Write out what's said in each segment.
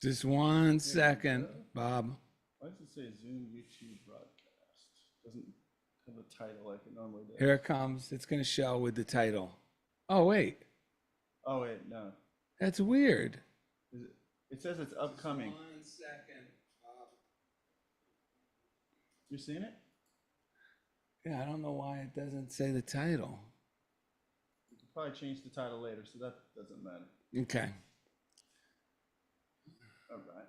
Just one second, Bob. Why does it say Zoom YouTube broadcast? Doesn't have a title like it normally does. Here it comes. It's going to show with the title. Oh, wait. Oh, wait, no. That's weird. It says it's upcoming. Just 1 second, Bob. You seen it? Yeah, I don't know why it doesn't say the title. You can probably change the title later, so that doesn't matter. Okay. All right.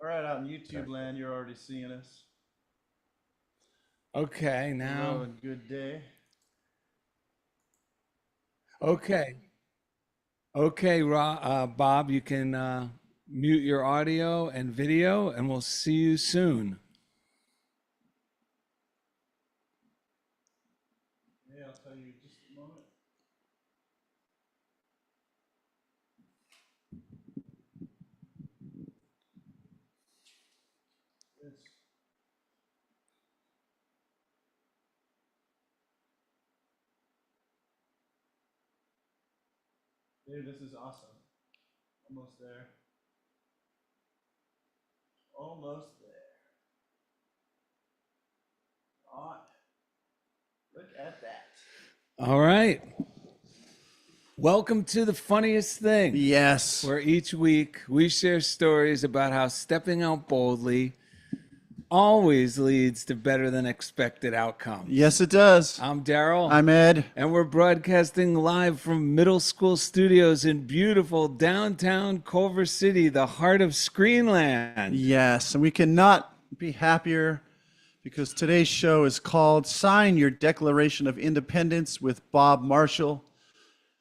All right, out in YouTube land, you're already seeing us. Okay, Hello now. and good day. Okay. Okay, Bob, you can mute your audio and video, and we'll see you soon. Yeah, I'll tell you in just a moment. Yes. Dude, this is awesome. Almost there. Almost there. On. Look at that. All right. Welcome to The Funniest Thing, Yes. where each week we share stories about how stepping out boldly always leads to better than expected outcomes. Yes, it does. I'm Darrell. I'm Ed. And we're broadcasting live from middle school studios in beautiful downtown Culver City, the heart of Screenland. Yes, and we cannot be happier because today's show is called Sign Your Declaration of Independence with Bob Marshall,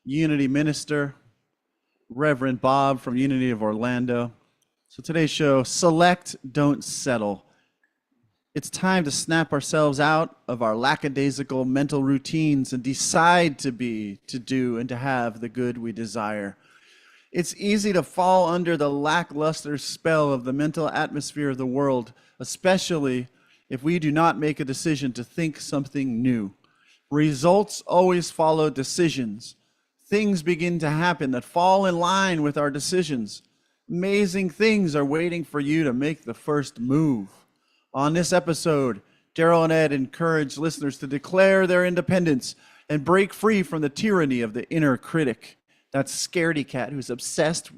Unity Minister, Reverend Bob from Unity of Orlando. So today's show, Select, Don't Settle. It's time to snap ourselves out of our lackadaisical mental routines and decide to be, to do, and to have the good we desire. It's easy to fall under the lackluster spell of the mental atmosphere of the world, especially if we do not make a decision to think something new. Results always follow decisions. Things begin to happen that fall in line with our decisions. Amazing things are waiting for you to make the first move. On this episode, Darrell and Ed encourage listeners to declare their independence and break free from the tyranny of the inner critic. That's scaredy-cat, who's obsessed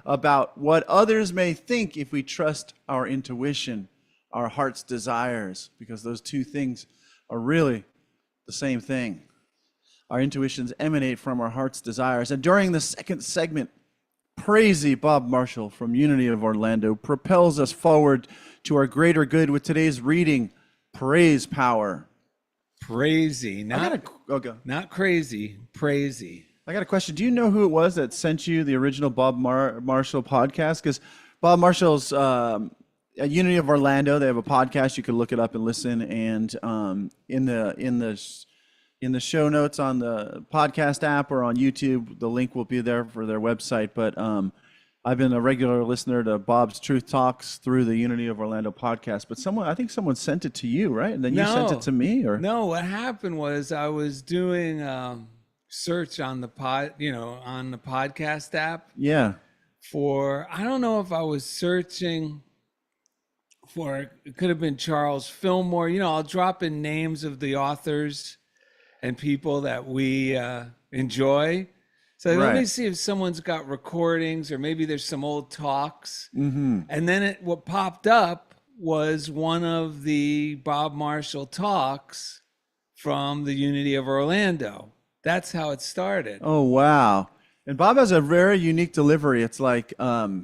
about what others may think if we trust our intuition, our heart's desires, because those two things are really the same thing. Our intuitions emanate from our heart's desires. And during the second segment, Praisey Bob Marshall from Unity of Orlando propels us forward to our greater good with today's reading, Praise Power. Praisey, not crazy, praisey. I got a question. Do you know who it was that sent you the original Bob Marshall podcast? Because Bob Marshall's at Unity of Orlando, they have a podcast. You can look it up and listen. And in the show notes on the podcast app or on YouTube, the link will be there for their website. But I've been a regular listener to Bob's Truth Talks through the Unity of Orlando podcast. But I think someone sent it to you, right? And then you sent it to me, or no? What happened was I was doing search on the on the podcast app. Yeah. For I don't know if I was searching for, it could have been Charles Fillmore. I'll drop in names of the authors and people that we enjoy. So let me see if someone's got recordings, or maybe there's some old talks. Mm-hmm. And then what popped up was one of the Bob Marshall talks from the Unity of Orlando. That's how it started. Oh, wow. And Bob has a very unique delivery. It's like there's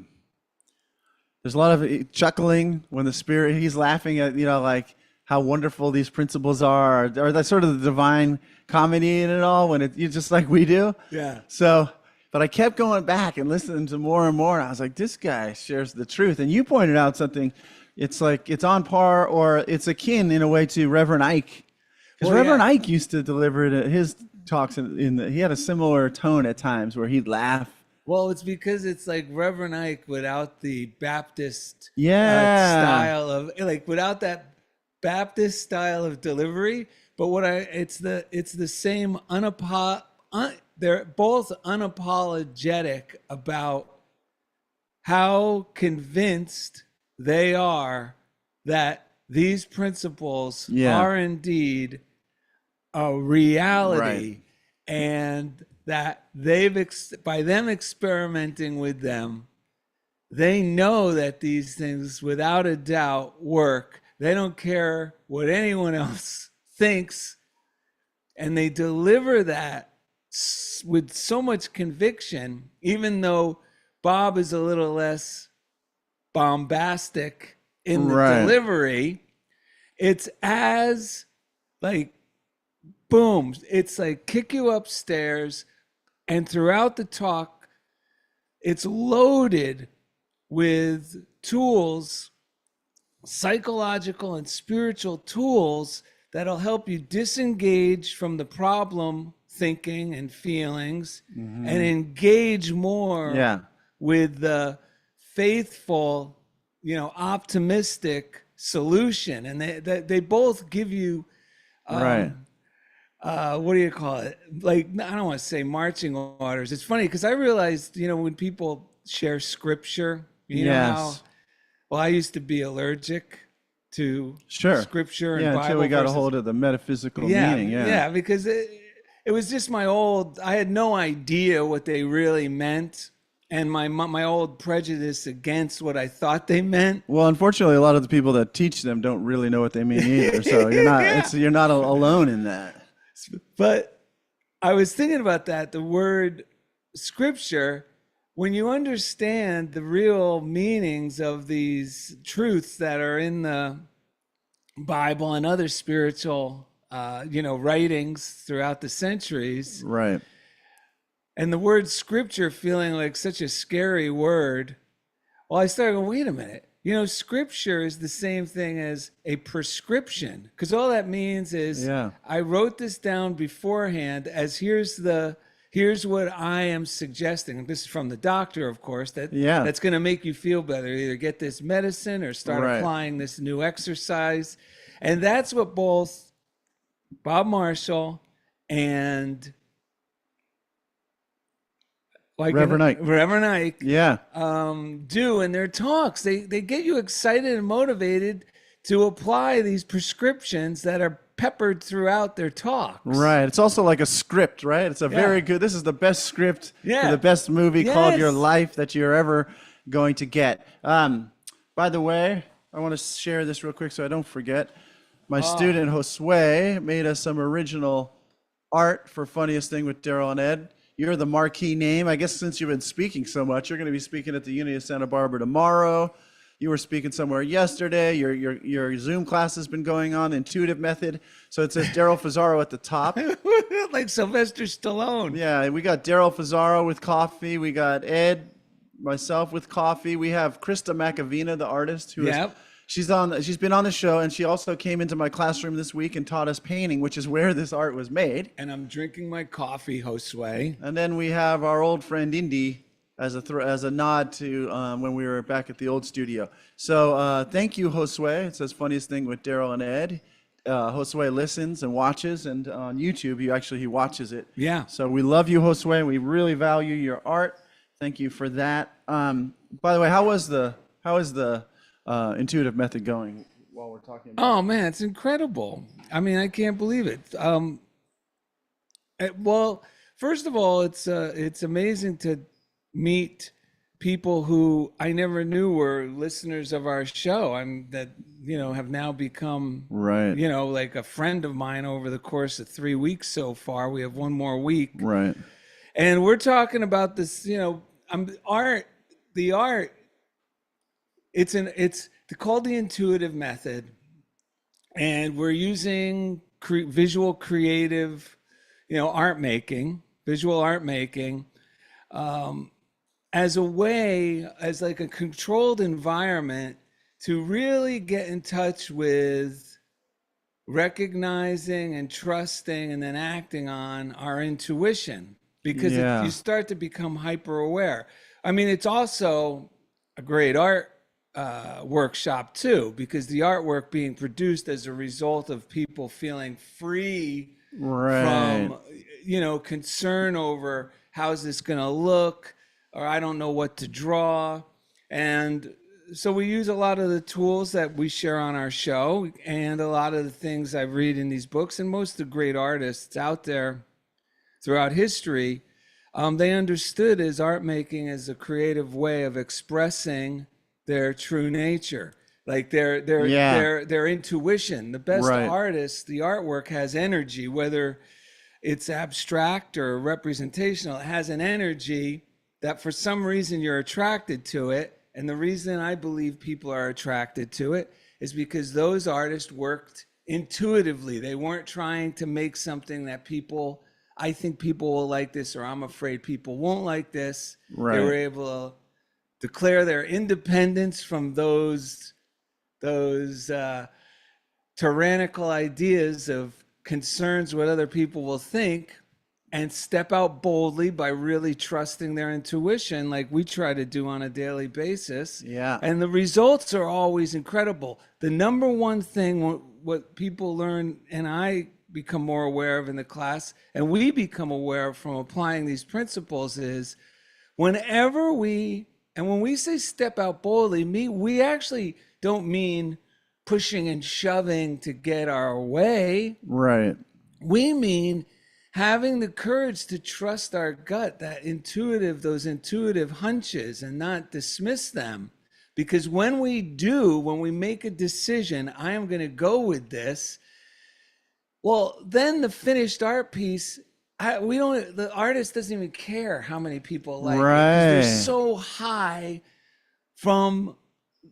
a lot of chuckling when he's laughing at, like how wonderful these principles are, or that's sort of the divine comedy in it all, when you're just like we do. Yeah. So, but I kept going back and listening to more and more. And I was like, this guy shares the truth. And you pointed out something. It's like it's on par, or it's akin in a way to Reverend Ike. Because Reverend Ike used to deliver it at his talks he had a similar tone at times where he'd laugh. Well, it's because it's like Reverend Ike without the Baptist style of, without that Baptist style of delivery. But it's the same they're both unapologetic about how convinced they are that these principles Yeah. are indeed a reality, Right. and that by them experimenting with them, they know that these things without a doubt work. They don't care what anyone else thinks, and they deliver that with so much conviction, even though Bob is a little less bombastic in the Right. delivery. It's as like boom, it's like kick you upstairs, and throughout the talk it's loaded with tools, psychological and spiritual tools, that'll help you disengage from the problem thinking and feelings and engage more Yeah. with the faithful, optimistic solution. And they both give you Right. what do you call it? Like, I don't want to say marching orders. It's funny because I realized, when people share scripture, you know how, Yes. well, I used to be allergic to Sure. scripture and Yeah, Bible until we got a verses. hold of the metaphysical Yeah, meaning. yeah, because it was just I had no idea what they really meant, and my old prejudice against what I thought they meant. Well, unfortunately, a lot of the people that teach them don't really know what they mean either. So you're not Yeah. you're not alone in that. But I was thinking about that, the word scripture, when you understand the real meanings of these truths that are in the Bible and other spiritual, writings throughout the centuries, Right. and the word scripture feeling like such a scary word, well, I started going, wait a minute. Scripture is the same thing as a prescription, because all that means is Yeah. I wrote this down beforehand as here's what I am suggesting. This is from the doctor, of course, Yeah. that's going to make you feel better. Either get this medicine or start Right. applying this new exercise. And that's what both Bob Marshall and Reverend Ike. Reverend Ike Yeah. do in their talks. They get you excited and motivated to apply these prescriptions that are peppered throughout their talks. Right. It's also like a script, right? It's a very Yeah. good. This is the best script Yeah. for the best movie called Yes. Your Life that you're ever going to get. By the way, I want to share this real quick so I don't forget. My student Josue made us some original art for Funniest Thing with Darrell and Ed. You're the marquee name. I guess since you've been speaking so much, you're going to be speaking at the Uni of Santa Barbara tomorrow. You were speaking somewhere yesterday. Your Zoom class has been going on, intuitive method. So it says Darrell Fazaro at the top. Like Sylvester Stallone. Yeah, we got Darrell Fazaro with coffee. We got Ed, myself with coffee. We have Krista Macavina, the artist, who Yep. she's been on the show, and she also came into my classroom this week and taught us painting, which is where this art was made. And I'm drinking my coffee, Josue. And then we have our old friend Indy as a nod to when we were back at the old studio. So thank you, Josue. It says Funniest Thing with Darrell and Ed. Josue listens and watches, and on YouTube he watches it. Yeah. So we love you, Josue. We really value your art. Thank you for that. By the way, how is the intuitive method going while we're talking about Oh man, it's incredible. I mean, I can't believe it. Well, first of all, it's amazing to meet people who I never knew were listeners of our show. Have now become Right. like a friend of mine over the course of 3 weeks so far. We have one more week, Right. and we're talking about this. The art. It's called the intuitive method, and we're using visual creative, visual art making, as like a controlled environment to really get in touch with recognizing and trusting and then acting on our intuition, because Yeah. you start to become hyper aware. I mean, it's also a great art workshop too, because the artwork being produced as a result of people feeling free Right. from concern over how's this going to look, or I don't know what to draw. And so we use a lot of the tools that we share on our show and a lot of the things I read in these books. And most of the great artists out there throughout history, they understood as art making as a creative way of expressing their true nature, like their intuition. The best Right. artists, the artwork has energy, whether it's abstract or representational. It has an energy that for some reason you're attracted to it. And the reason I believe people are attracted to it is because those artists worked intuitively. They weren't trying to make something that people, I think people will like this, or I'm afraid people won't like this. Right. They were able to declare their independence from those tyrannical ideas of concerns what other people will think, and step out boldly by really trusting their intuition like we try to do on a daily basis. Yeah. And the results are always incredible. The number one thing what people learn, and I become more aware of in the class, and we become aware of from applying these principles, is whenever when we say step out boldly, we actually don't mean pushing and shoving to get our way. Right. We mean having the courage to trust our gut, those intuitive hunches, and not dismiss them. Because when we make a decision, I am going to go with this, well, then the finished art piece, the artist doesn't even care how many people like it. 'Cause they're so high from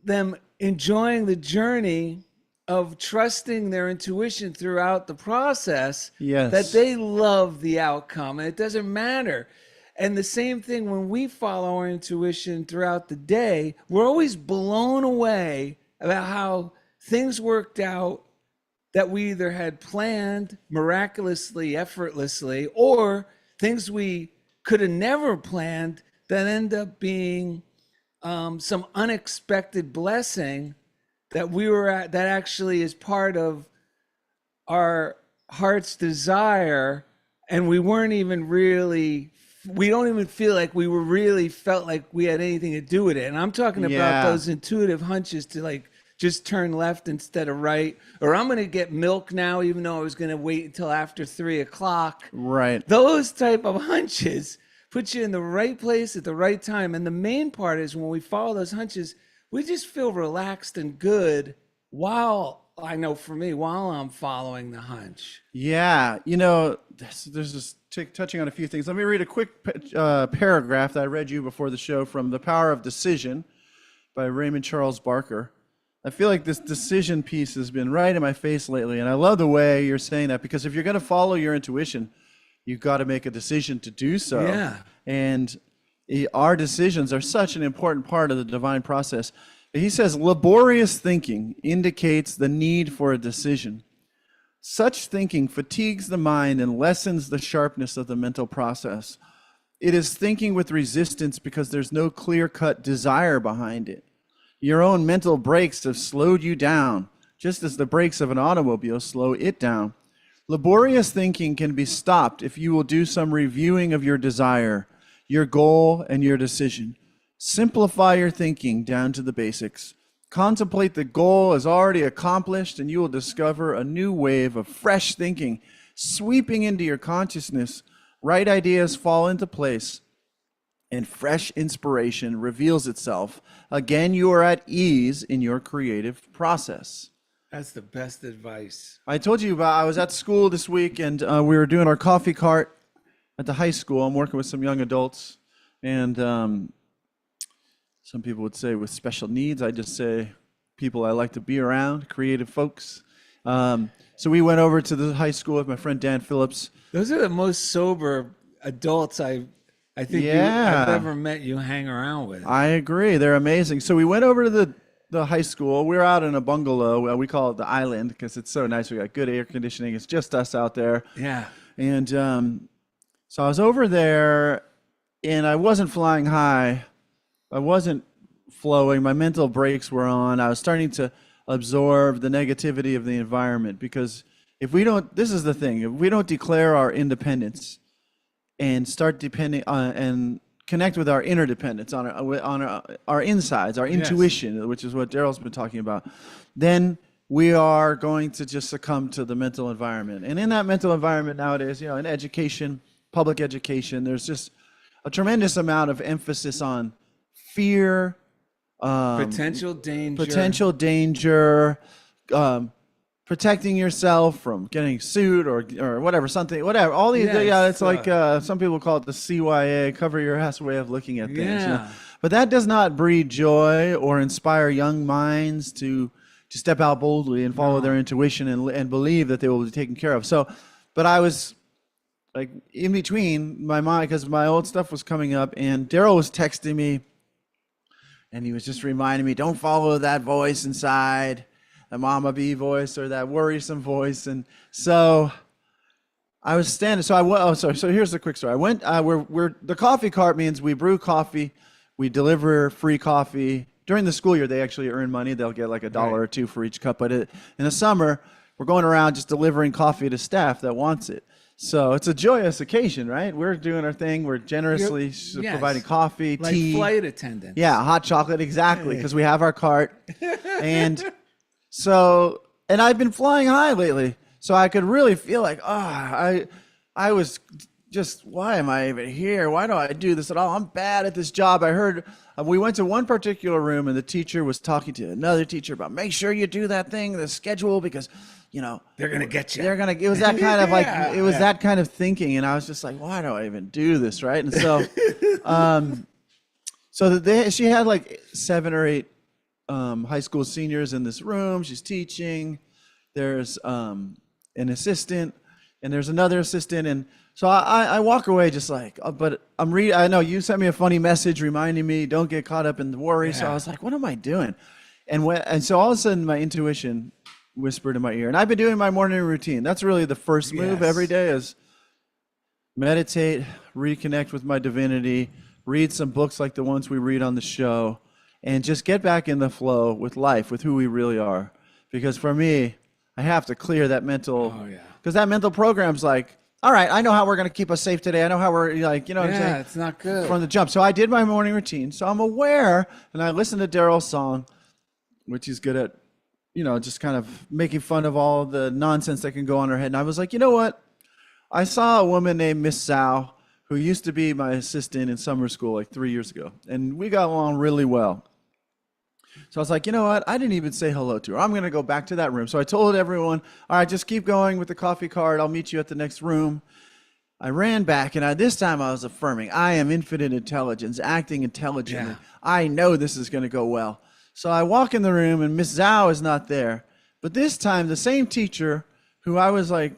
them enjoying the journey of trusting their intuition throughout the process, Yes. that they love the outcome, and it doesn't matter. And the same thing when we follow our intuition throughout the day, we're always blown away about how things worked out that we either had planned miraculously, effortlessly, or things we could have never planned that end up being some unexpected blessing that that actually is part of our heart's desire, and we don't even feel like we were really felt like we had anything to do with it. And I'm talking about those intuitive hunches to like just turn left instead of right, or I'm going to get milk now, even though I was going to wait until after 3:00. Right. Those type of hunches put you in the right place at the right time. And the main part is when we follow those hunches, we just feel relaxed and good while I'm following the hunch. Yeah. There's just touching on a few things. Let me read a quick paragraph that I read you before the show from The Power of Decision by Raymond Charles Barker. I feel like this decision piece has been right in my face lately, and I love the way you're saying that, because if you're going to follow your intuition, you've got to make a decision to do so. Yeah. And our decisions are such an important part of the divine process. He says, laborious thinking indicates the need for a decision. Such thinking fatigues the mind and lessens the sharpness of the mental process. It is thinking with resistance because there's no clear-cut desire behind it. Your own mental brakes have slowed you down, just as the brakes of an automobile slow it down. Laborious thinking can be stopped if you will do some reviewing of your desire, your goal, and your decision. Simplify your thinking down to the basics. Contemplate the goal as already accomplished, and you will discover a new wave of fresh thinking sweeping into your consciousness. Right ideas fall into place, and fresh inspiration reveals itself. Again, you are at ease in your creative process. That's the best advice. I told you about, I was at school this week, and we were doing our coffee cart at the high school. I'm working with some young adults, and some people would say with special needs. I just say people I like to be around, creative folks. So we went over to the high school with my friend Dan Phillips. Those are the most sober adults I think I've ever met you hang around with. I agree. They're amazing. So we went over to the high school. We were out in a bungalow. We call it the island because it's so nice. We got good air conditioning. It's just us out there. Yeah. And so I was over there, and I wasn't flying high. I wasn't flowing. My mental brakes were on. I was starting to absorb the negativity of the environment, because if we don't, this is the thing, if we don't declare our independence and start depending on and connect with our interdependence on our insides, our intuition, which is what Darrell's been talking about, then we are going to just succumb to the mental environment. And in that mental environment nowadays, in education, public education, there's just a tremendous amount of emphasis on fear, potential danger, protecting yourself from getting sued or whatever, all these, it's like some people call it the CYA, cover your ass way of looking at things. But that does not breed joy or inspire young minds to step out boldly and follow their intuition and believe that they will be taken care of. So, but I was like in between my mind, because my old stuff was coming up, and Darrell was texting me, and he was just reminding me, don't follow that voice inside, the mama bee voice or that worrisome voice. And so I was standing. So here's the quick story. I went. We're the coffee cart means we brew coffee, we deliver free coffee. During the school year, they actually earn money. They'll get like $1 or $2 for each cup. But in the summer, we're going around just delivering coffee to staff that wants it. So it's a joyous occasion, right? We're doing our thing. We're generously providing coffee, tea. Like flight attendants. Yeah, hot chocolate, exactly, because we have our cart. And so, and I've been flying high lately, so I could really feel like, I was just, why am I even here? Why do I do this at all? I'm bad at this job. I heard, we went to one particular room, and the teacher was talking to another teacher about, make sure you do that thing, the schedule, because they're gonna get you. It was that kind of like, it was that kind of thinking, and I was just like, why do I even do this, right? And so, she had like 7 or 8 high school seniors in this room. She's teaching. There's an assistant, and there's another assistant, and so I walk away just like, but I know you sent me a funny message reminding me, don't get caught up in the worry. So I was like, what am I doing? And so all of a sudden my intuition whispered in my ear, and I've been doing my morning routine. That's really the first move every day, is meditate, reconnect with my divinity, read some books like the ones we read on the show, and just get back in the flow with life, with who we really are. Because for me, I have to clear that mental, because that mental program's like, all right, I know how we're going to keep us safe today. I know how we're like, what I'm saying? It's not good. From the jump. So I did my morning routine. So I'm aware, and I listened to Darrell's song, which he's good at, just kind of making fun of all the nonsense that can go on her head. And I was like, you know what? I saw a woman named Miss Sow, who used to be my assistant in summer school like 3 years ago. And we got along really well. So I was like, you know what? I didn't even say hello to her. I'm going to go back to that room. So I told everyone, all right, just keep going with the coffee cart. I'll meet you at the next room. I ran back, and this time I was affirming, I am infinite intelligence, acting intelligently. I know this is going to go well. So I walk in the room, and Miss Zhao is not there. But this time, the same teacher who I was like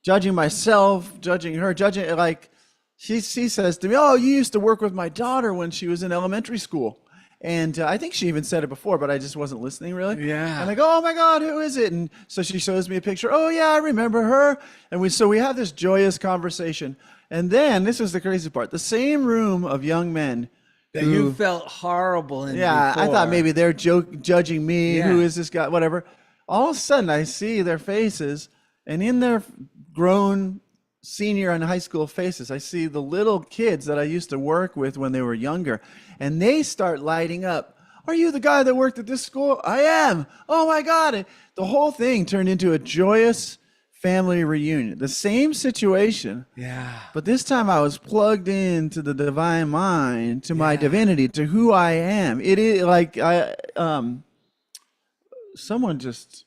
judging myself, judging her, like she says to me, oh, you used to work with my daughter when she was in elementary school. And I think she even said it before, but I just wasn't listening really. Yeah. And I go, oh my God, who is it? And so she shows me a picture. Oh yeah, I remember her. And we have this joyous conversation. And then this was the crazy part. The same room of young men that you felt horrible in. Yeah, before. I thought maybe they're judging me. Who is this guy? Whatever. All of a sudden, I see their faces, and in their grown senior and high school faces, I see the little kids that I used to work with when they were younger, and they start lighting up. Are you the guy that worked at this school? I am. Oh my God. The whole thing turned into a joyous family reunion. The same situation. Yeah. But this time I was plugged into the divine mind, to my divinity, to who I am. It is like someone just,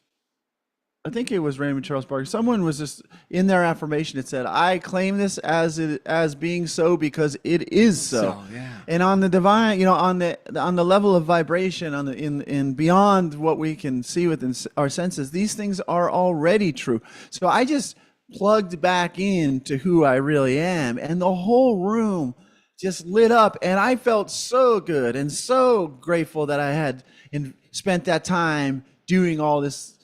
I think it was Raymond Charles Barker. Someone was just in their affirmation. It said, "I claim this as being so because it is so." And on the divine, on the level of vibration, in beyond what we can see within our senses, these things are already true. So I just plugged back into who I really am, and the whole room just lit up, and I felt so good and so grateful that I had spent that time doing all this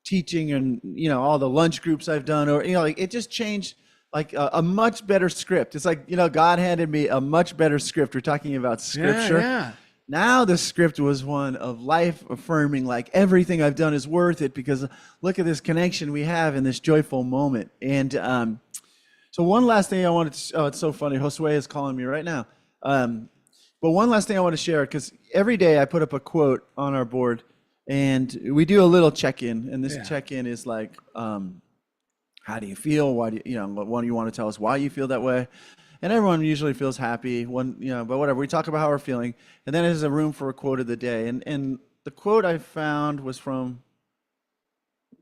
teaching and all the lunch groups I've done, or like it just changed, like a much better script. It's like God handed me a much better script. We're talking about scripture. Now the script was one of life affirming, like everything I've done is worth it because look at this connection we have in this joyful moment. And so one last thing I wanted to, oh, it's so funny. Josue is calling me right now. But one last thing I want to share, because every day I put up a quote on our board, and we do a little check-in. And this check-in is like, how do you feel? Why do what do you want to tell us why you feel that way? And everyone usually feels happy, but whatever. We talk about how we're feeling, and then there's a room for a quote of the day. And the quote I found was from,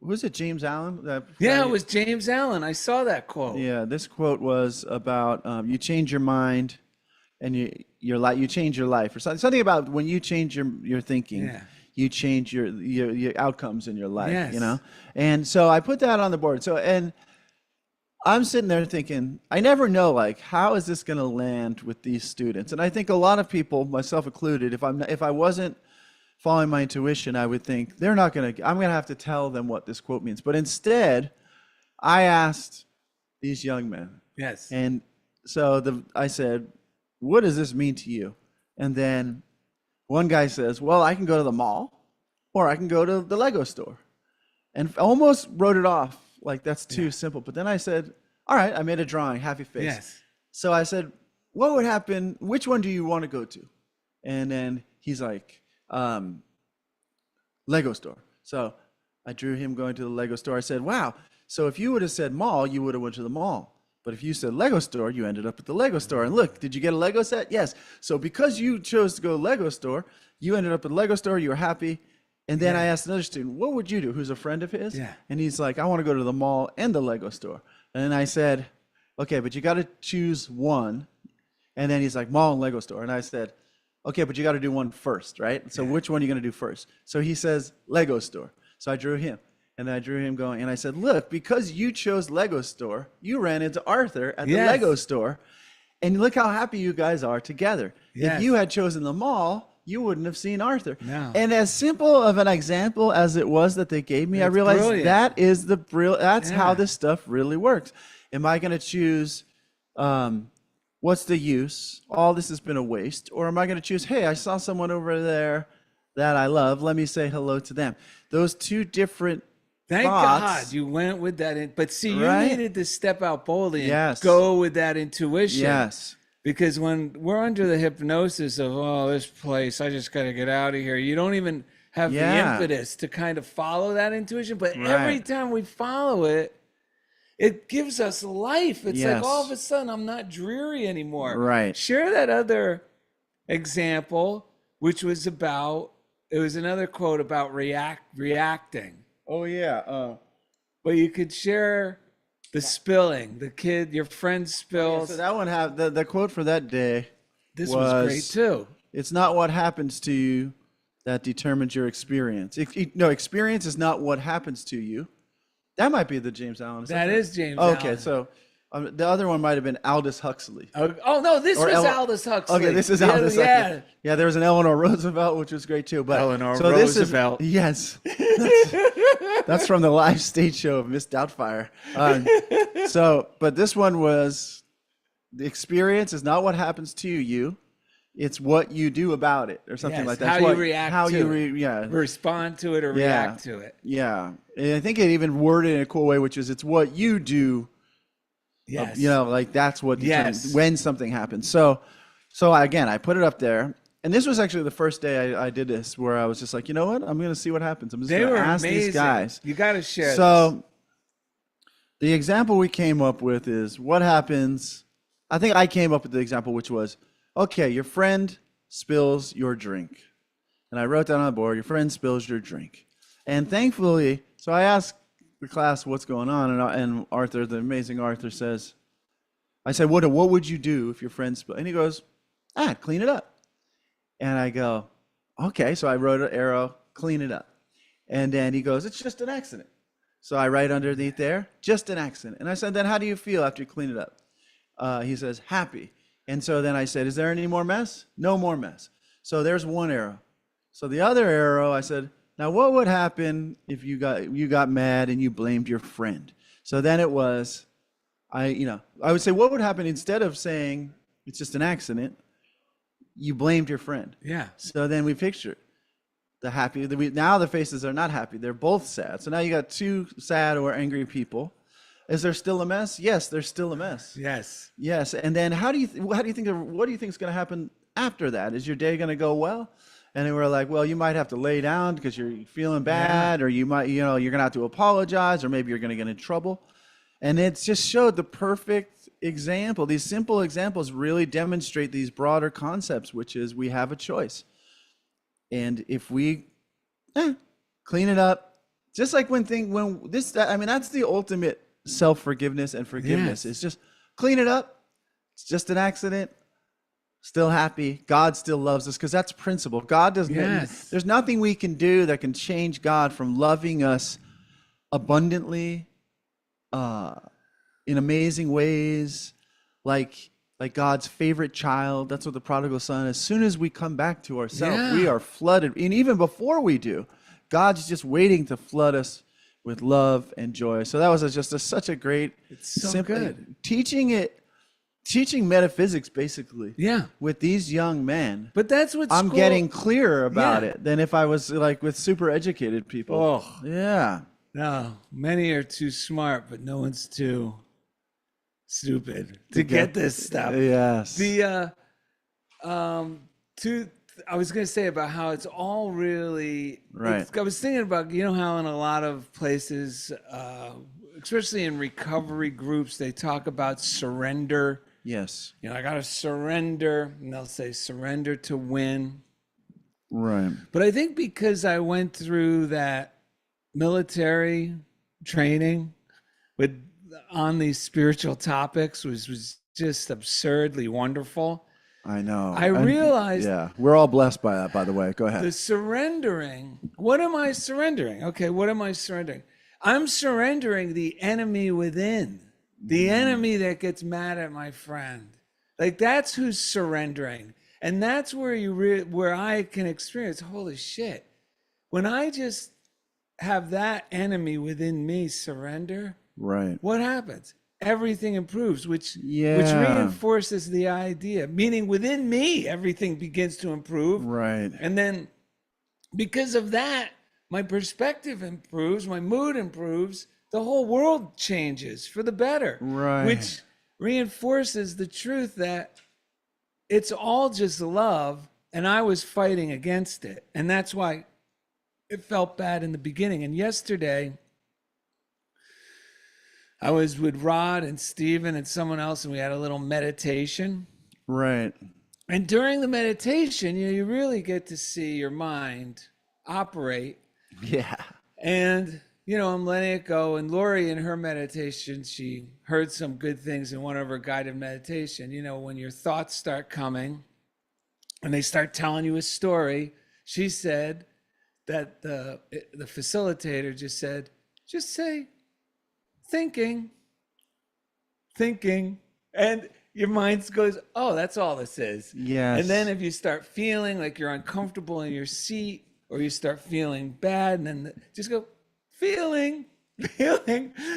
was it James Allen? Yeah, it was James Allen. I saw that quote. Yeah, this quote was about you change your mind, and you change your life, or something about when you change your thinking. Yeah. You change your outcomes in your life. Yes. And so I put that on the board. So, and I'm sitting there thinking, I never know, like, how is this going to land with these students? And I think a lot of people, myself included, if I wasn't following my intuition, I would think I'm going to have to tell them what this quote means. But instead, I asked these young men. Yes. And so I said, what does this mean to you? And then one guy says, well, I can go to the mall, or I can go to the Lego store. And almost wrote it off, like that's too simple. But then I said, all right, I made a drawing, happy face. Yes. So I said, what would happen? Which one do you want to go to? And then he's like, Lego store. So I drew him going to the Lego store. I said, wow, so if you would have said mall, you would have went to the mall. But if you said Lego store, you ended up at the Lego store. And look, did you get a Lego set? Yes. So because you chose to go to Lego store, you ended up at the Lego store, you were happy. And then I asked another student, what would you do? Who's a friend of his? Yeah. And he's like, I want to go to the mall and the Lego store. And then I said, okay, but you got to choose one. And then he's like, mall and Lego store. And I said, okay, but you got to do one first, right? So which one are you going to do first? So he says, Lego store. So I drew him. And then I drew him going, and I said, look, because you chose Lego store, you ran into Arthur at the Lego store, and look how happy you guys are together. Yes. If you had chosen the mall, you wouldn't have seen Arthur. No. And as simple of an example as it was that they gave me, I realized brilliant. that is that's how this stuff really works. Am I going to choose what's the use? All this has been a waste. Or am I going to choose, hey, I saw someone over there that I love. Let me say hello to them. Those two different Thank thoughts. God you went with that. But see, you Right? needed to step out boldly and Yes. go with that intuition. Yes. Because when we're under the hypnosis of, oh, this place, I just got to get out of here, you don't even have the impetus to kind of follow that intuition. But every time we follow it, it gives us life. It's like all of a sudden I'm not dreary anymore. Right. Share that other example, which was about, it was another quote about reacting. Oh, yeah. But you could share the spilling, the kid, your friend spills. So that one the quote for that day. This was great too. It's not what happens to you that determines your experience. No, experience is not what happens to you. That might be the James Allen. That is James Allen. Okay, so the other one might have been Aldous Huxley. Oh no, this was Aldous Huxley. Okay, this is Aldous Huxley. Yeah, there was an Eleanor Roosevelt, which was great too. But Eleanor so Roosevelt. Yes. That's from the live stage show of Miss Doubtfire. But this one was, the experience is not what happens to you, it's what you do about it, or something like that. How you react to it. Respond to it or react to it. Yeah. And I think it even worded in a cool way, which is it's what you do. Yes. Like that's what determines when something happens. So again, I put it up there. And this was actually the first day I did this, where I was just like, you know what? I'm going to see what happens. I'm just going to ask these guys. You got to share this. The example we came up with is what happens. I think I came up with the example, which was, okay, your friend spills your drink. And I wrote down on the board, your friend spills your drink. And thankfully, so I asked the class what's going on. And Arthur, the amazing Arthur, says, I said, what would you do if your friend spilled? And he goes, clean it up. And I go, okay. So I wrote an arrow, clean it up. And then he goes, it's just an accident. So I write underneath there, just an accident. And I said, then how do you feel after you clean it up? He says, happy. And so then I said, is there any more mess? No more mess. So there's one arrow. So the other arrow, I said, now what would happen if you got mad and you blamed your friend? So then it was, I would say, what would happen instead of saying it's just an accident? You blamed your friend. Yeah. So then we picture the happy. Now the faces are not happy. They're both sad. So now you got two sad or angry people. Is there still a mess? Yes, there's still a mess. Yes. Yes. And then what do you think is going to happen after that? Is your day going to go well? And then we're like, well, you might have to lay down because you're feeling bad, or you might, you're going to have to apologize, or maybe you're going to get in trouble. And it's just showed the perfect example. These simple examples really demonstrate these broader concepts, which is we have a choice. And if we clean it up, just like that's the ultimate self-forgiveness and forgiveness. Yes. It's just clean it up. It's just an accident. Still happy. God still loves us, because that's principle. God doesn't. Yes. There's nothing we can do that can change God from loving us abundantly, in amazing ways, like God's favorite child. That's what the prodigal son. As soon as we come back to ourselves, we are flooded. And even before we do, God's just waiting to flood us with love and joy. So that was such a great, It's so simple, good. teaching metaphysics basically. Yeah. With these young men. But that's what I'm school- getting clearer about Yeah. it than if I was like with super educated people. Oh. Yeah. No, many are too smart, but no one's too stupid to get this stuff. Yes. I was going to say about how it's all really Right. I was thinking about, how in a lot of places, especially in recovery groups, they talk about surrender. Yes. I got to surrender, and they'll say surrender to win. Right. But I think because I went through that military training on these spiritual topics was just absurdly wonderful. I know. I realized we're all blessed by that, by the way. Go ahead. the surrendering. What am I surrendering? Okay, what am I surrendering? I'm surrendering the enemy within, the enemy that gets mad at my friend. Like, that's who's surrendering. And that's where where I can experience, holy shit. When I just have that enemy within me surrender, Right. what happens? Everything improves, which Yeah. reinforces the idea. Meaning within me, everything begins to improve. Right. And then because of that, my perspective improves, my mood improves, the whole world changes for the better. Right. Which reinforces the truth that it's all just love, and I was fighting against it. And that's why it felt bad in the beginning. And yesterday, I was with Rod and Steven and someone else, and we had a little meditation. Right. And during the meditation, you really get to see your mind operate. Yeah. And, I'm letting it go. And Lori, in her meditation, she heard some good things in one of her guided meditation. When your thoughts start coming and they start telling you a story, she said that the facilitator just say, thinking. And your mind goes, oh, that's all this is. Yes. And then if you start feeling like you're uncomfortable in your seat, or you start feeling bad, and then just go, feeling.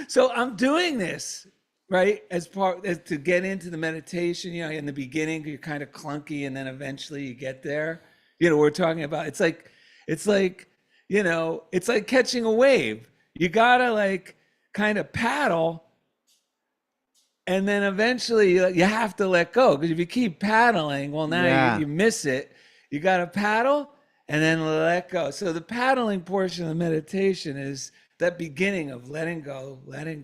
So I'm doing this, right? As to get into the meditation, in the beginning, you're kind of clunky, and then eventually you get there. We're talking about, it's like catching a wave. You gotta kind of paddle, and then eventually you have to let go, because if you keep paddling, well, now you miss it. You got to paddle and then let go. So the paddling portion of the meditation is that beginning of letting go. Yeah.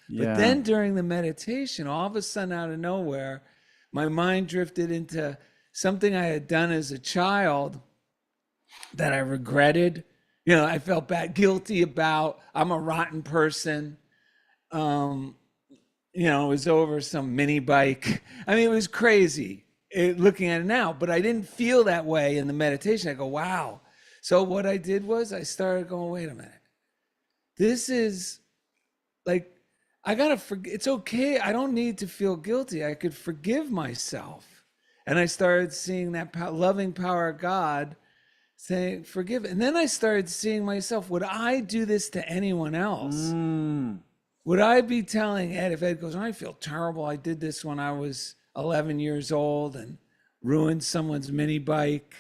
But then during the meditation, all of a sudden, out of nowhere, my mind drifted into something I had done as a child that I regretted. I felt guilty about. I'm a rotten person. It was over some mini bike. I mean, it was crazy looking at it now, but I didn't feel that way in the meditation. I go, wow. So what I did was I started going, wait a minute. This is I got to forget. It's okay. I don't need to feel guilty. I could forgive myself. And I started seeing that loving power of God saying, forgive. And then I started seeing myself, would I do this to anyone else? Would I be telling Ed, if Ed goes, I feel terrible, I did this when I was 11 years old and ruined someone's mini bike,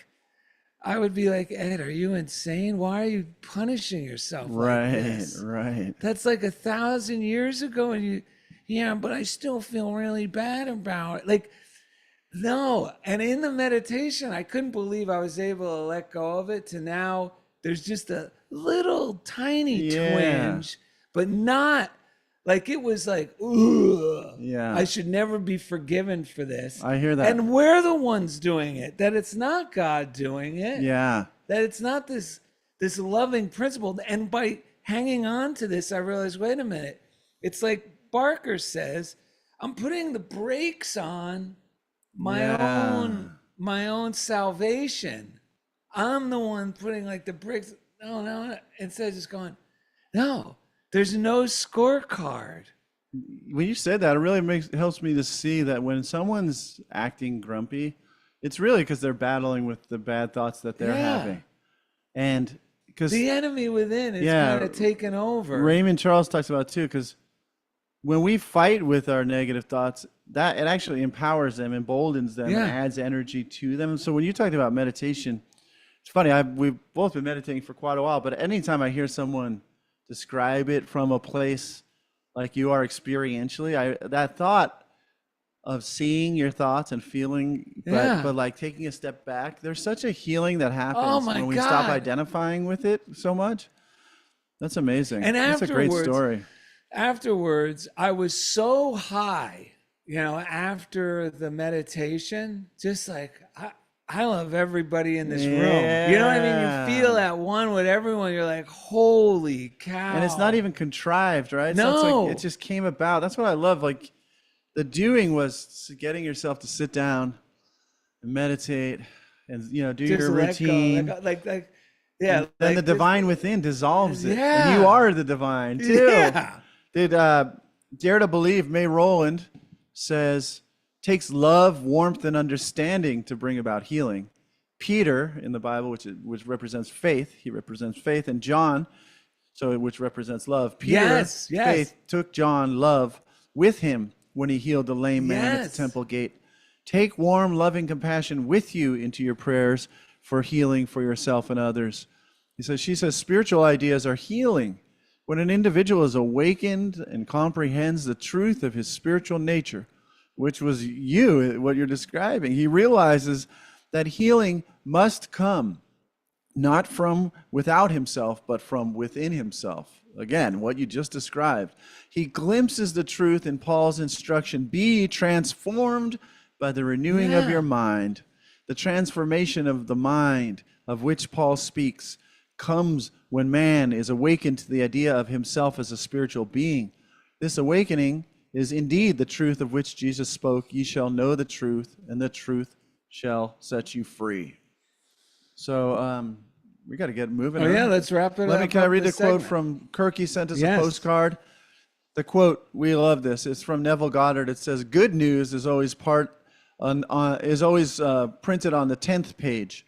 I would be like, Ed, are you insane? Why are you punishing yourself like this? Right. That's like 1,000 years ago. And yeah, but I still feel really bad about it. Like, no. And in the meditation, I couldn't believe I was able to let go of it to now there's just a little tiny Yeah. twinge, but not like it was like, ugh, Yeah. I should never be forgiven for this. I hear that. And we're the ones doing it, that it's not God doing it. Yeah. That it's not this loving principle. And by hanging on to this, I realized, wait a minute. It's like Barker says, I'm putting the brakes on my own salvation. I'm the one putting like the brakes. No. Instead of just going, no, there's no scorecard. When you said that, it really helps me to see that when someone's acting grumpy, it's really because they're battling with the bad thoughts that they're having. And because the enemy within is kind of taken over. Raymond Charles talks about it too, because when we fight with our negative thoughts, that it actually empowers them, emboldens them, and adds energy to them. So when you talked about meditation, it's funny, we've both been meditating for quite a while, but anytime I hear someone describe it from a place like you are experientially, that thought of seeing your thoughts and feeling, but like taking a step back, there's such a healing that happens when we stop identifying with it so much. That's amazing. And that's a great story. Afterwards, I was so high, after the meditation, just like, I love everybody in this room. You know what I mean? You feel at one with everyone. You're like, holy cow. And it's not even contrived, right? No. So it's like, it just came about. That's what I love. Like the doing was getting yourself to sit down and meditate and, do just your routine. Yeah. Then the divine within dissolves it. Yeah. And you are the divine too. Yeah. Did Dare to Believe, May Rowland says, takes love, warmth, and understanding to bring about healing. Peter in the Bible, which represents faith, he represents faith, and John, which represents love. Peter, faith, took John, love, with him when he healed the lame man at the temple gate. Take warm, loving compassion with you into your prayers for healing for yourself and others. She says, spiritual ideas are healing. When an individual is awakened and comprehends the truth of his spiritual nature, which was what you're describing, he realizes that healing must come not from without himself, but from within himself. Again, what you just described. He glimpses the truth in Paul's instruction, be transformed by the renewing of your mind. The transformation of the mind, of which Paul speaks, comes when man is awakened to the idea of himself as a spiritual being. This awakening is indeed the truth of which Jesus spoke, ye shall know the truth, and the truth shall set you free. So we got to get moving. Oh, yeah, let's wrap it up. Can I read the quote from Kirk? He sent us a postcard. The quote, we love this. It's from Neville Goddard. It says, good news is always printed on the 10th page.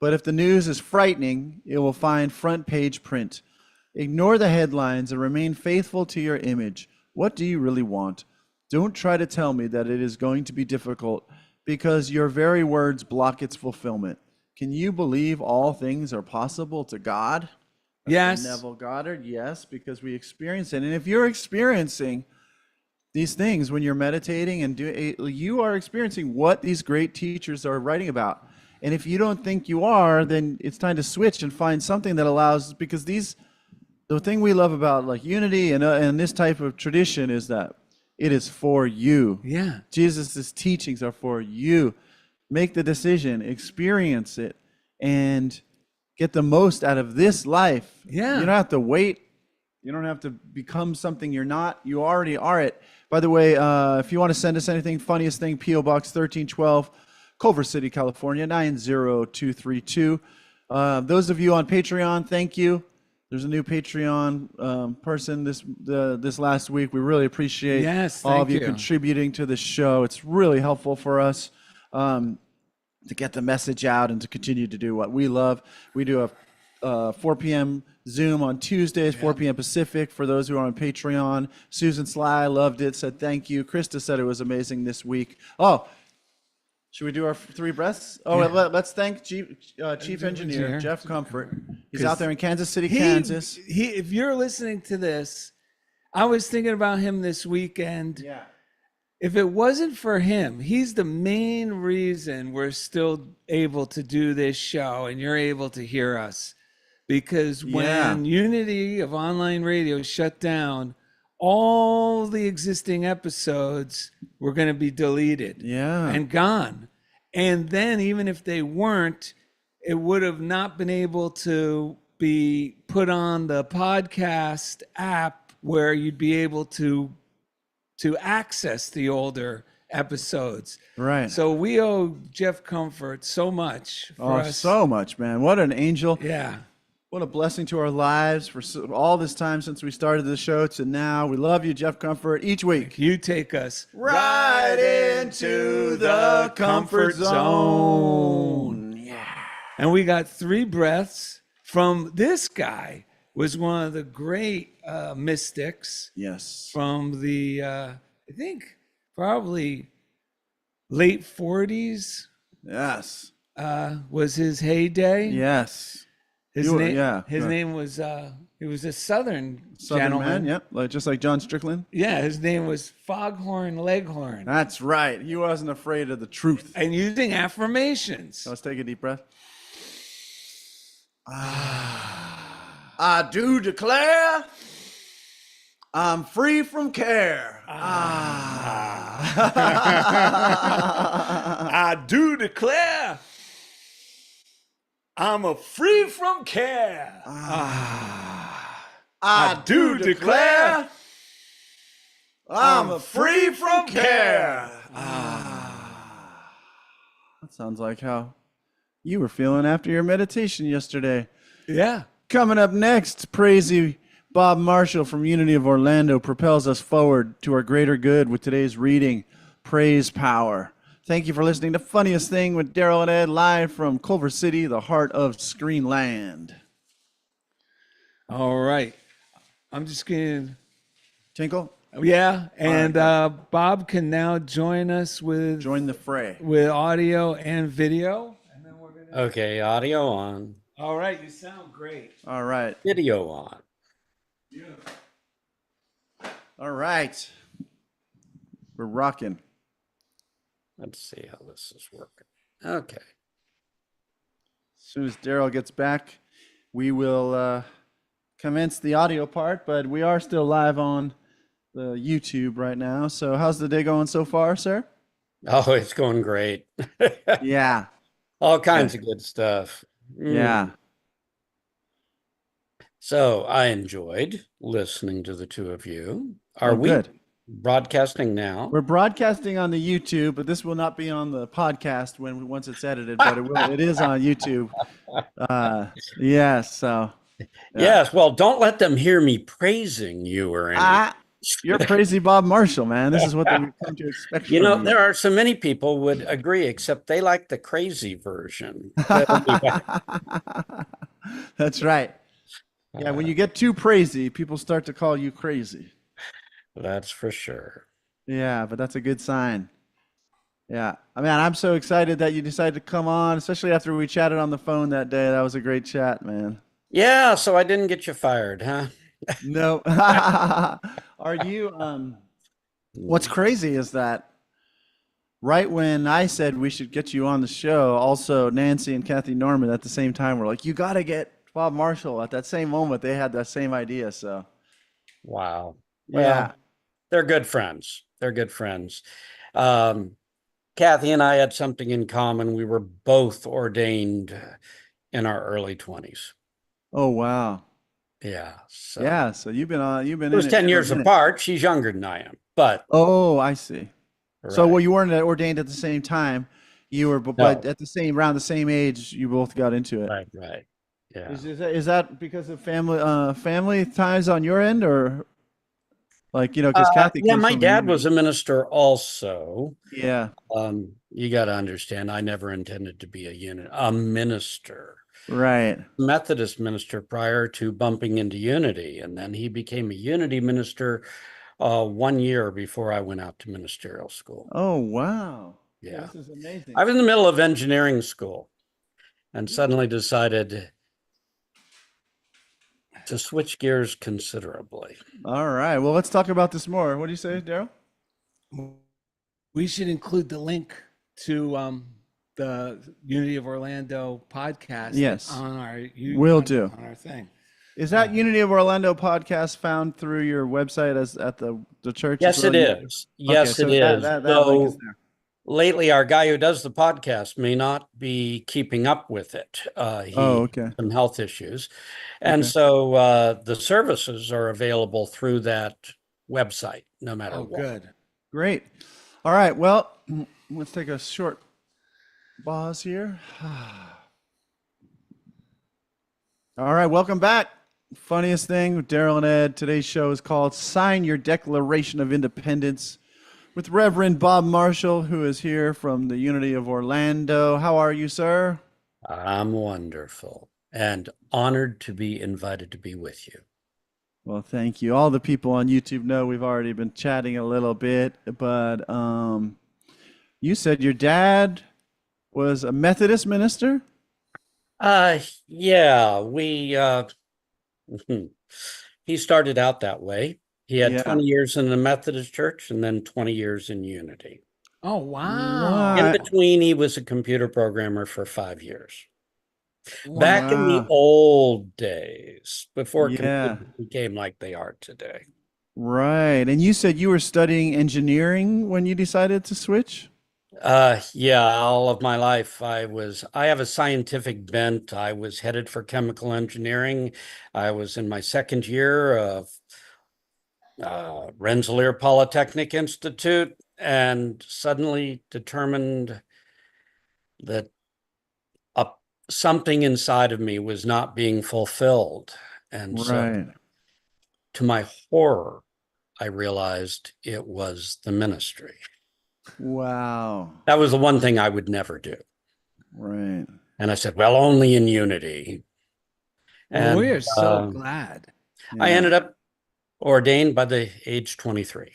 But if the news is frightening, it will find front page print. Ignore the headlines and remain faithful to your image. What do you really want? Don't try to tell me that it is going to be difficult, because your very words block its fulfillment. Can you believe all things are possible to God? Yes. Neville Goddard, yes, because we experience it. And if you're experiencing these things when you're meditating and you are experiencing what these great teachers are writing about. And if you don't think you are, then it's time to switch and find something that allows, because the thing we love about like unity and this type of tradition is that it is for you. Yeah. Jesus' teachings are for you. Make the decision, experience it, and get the most out of this life. Yeah. You don't have to wait. You don't have to become something you're not. You already are it. By the way, if you want to send us anything, funniest thing, P.O. Box 1312, Culver City, California, 90232. Those of you on Patreon, thank you. There's a new Patreon person this last week. We really appreciate all of you contributing to the show. It's really helpful for us to get the message out and to continue to do what we love. We do a 4 p.m. Zoom on Tuesdays, 4 p.m. Pacific, for those who are on Patreon. Susan Sly loved it, said thank you. Krista said it was amazing this week. Oh, Should we do our three breaths? Oh, let's thank Chief Engineer Jeff Comfort. He's out there in Kansas City, Kansas. If you're listening to this, I was thinking about him this weekend. Yeah. If it wasn't for him, he's the main reason we're still able to do this show and you're able to hear us. Because when Unity of online radio shut down, all the existing episodes were going to be deleted and gone. And then even if they weren't, it would have not been able to be put on the podcast app where you'd be able to access the older episodes. Right. So we owe Jeff Comfort so much for us. So much, man. What an angel. Yeah. What a blessing to our lives for all this time since we started the show to now. We love you, Jeff Comfort, each week. You take us right into the comfort zone. Yeah. And we got 3 breaths from this guy. Was one of the great mystics. Yes. From the, I think, probably late 40s. Yes. Was his heyday. Yes. His name was, he was a Southern gentleman. Man, yep. Just like John Strickland. Yeah, his name was Foghorn Leghorn. That's right. He wasn't afraid of the truth. And using affirmations. Let's take a deep breath. I do declare I'm free from care. I do declare I'm free from care. I do declare I'm free from care. That sounds like how you were feeling after your meditation yesterday. Yeah. Coming up next, praisey Bob Marshall from Unity of Orlando propels us forward to our greater good with today's reading, Praise Power. Thank you for listening to Funniest Thing with Darrell and Ed, live from Culver City, the heart of Screenland. All right. I'm just going to... Tinkle? Yeah, and Bob can now join us Join the fray. With audio and video. And then we're gonna... Okay, audio on. All right, you sound great. All right. Video on. Beautiful. All right. We're rocking. Let's see how this is working. Okay. As soon as Darrell gets back, we will commence the audio part, but we are still live on the YouTube right now. So how's the day going so far, sir? Oh, it's going great. Yeah. All kinds of good stuff. Yeah. So I enjoyed listening to the two of you. Are we good. Broadcasting now? We're broadcasting on the YouTube, but this will not be on the podcast once it's edited, but it is on YouTube. Yes. So. Yeah. Yes. Well, don't let them hear me praising you or anything. You're crazy, Bob Marshall, man. This is what they've come to expect from you. There are so many people would agree, except they like the crazy version. That's right. Yeah, when you get too crazy, people start to call you crazy. That's for sure. Yeah, but that's a good sign. Yeah. I mean, I'm so excited that you decided to come on, especially after we chatted on the phone that day. That was a great chat, man. Yeah, so I didn't get you fired, huh? No. Are you what's crazy is that right when I said we should get you on the show, also Nancy and Kathy Norman at the same time were like, you got to get Bob Marshall. At that same moment, they had that same idea. So, wow. Well, yeah, they're good friends. They're good friends. Kathy and I had something in common. We were both ordained in our early 20s. Oh, wow. Yeah. So. Yeah. So you've been It was 10 years apart. She's younger than I am, but. Oh, I see. Right. So, you weren't ordained at the same time. You were, but at around the same age, you both got into it. Right. Yeah. Is that because of family ties on your end, or because Kathy? Yeah, my dad was a minister also. Yeah. You got to understand, I never intended to be a minister. Right. Methodist minister prior to bumping into Unity, and then he became a Unity minister 1 year before I went out to ministerial school. Oh, wow. Yeah. This is amazing. I was in the middle of engineering school and suddenly decided to switch gears considerably. All right. Well, let's talk about this more. What do you say, Darrell? We should include the link to the Unity of Orlando podcast Yes. on our Will do. on our thing. Is that Unity of Orlando podcast found through your website as at the church? Yes, as well? it is. Yes, Okay, it so is. that link is So there. lately, our guy who does the podcast may not be keeping up with it. He okay. has some health issues. And Okay. so the services are available through that website, no matter Oh, what. good. Great. All right. Well, let's take a short pause here. All right. Welcome back. Funniest thing with Darrell and Ed. Today's show is called Sign Your Declaration of Independence with Reverend Bob Marshall, who is here from the Unity of Orlando. How are you, sir? I'm wonderful and honored to be invited to be with you. Well, thank you. All the people on YouTube know we've already been chatting a little bit, but you said your dad was a Methodist minister? Yeah, he started out that way. He had Yeah. 20 years in the Methodist Church and then 20 years in Unity. Oh, wow. Wow. In between, he was a computer programmer for 5 years. Wow. Back in the old days, before Yeah. computers became like they are today. Right. And you said you were studying engineering when you decided to switch? Yeah, all of my life I have a scientific bent. I was headed for chemical engineering. I was in my second year of Rensselaer Polytechnic Institute and suddenly determined that something inside of me was not being fulfilled. And so Right. to my horror, I realized it was the ministry. Wow. That was the one thing I would never do. Right. And I said, well, only in Unity. Well, And we are so glad. I Yeah. ended up ordained by the age 23.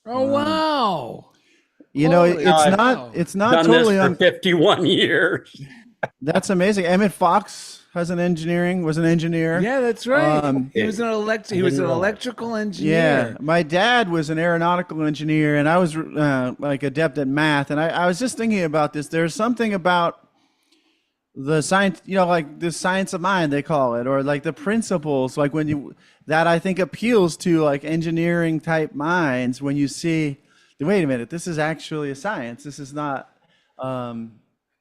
Oh, wow. You know, Holy cow. it's not Done totally this for 51 years. That's amazing. Emmett Fox was an engineer. Yeah, that's right. He was an didn't realize electrical Yeah, engineer. my dad was an aeronautical engineer, and I was like adept at math. And I was just thinking about this. There's something about the science, like the science of mind, they call it, or like the principles, like that I think appeals to like engineering type minds when you see, wait a minute, this is actually a science. This is not.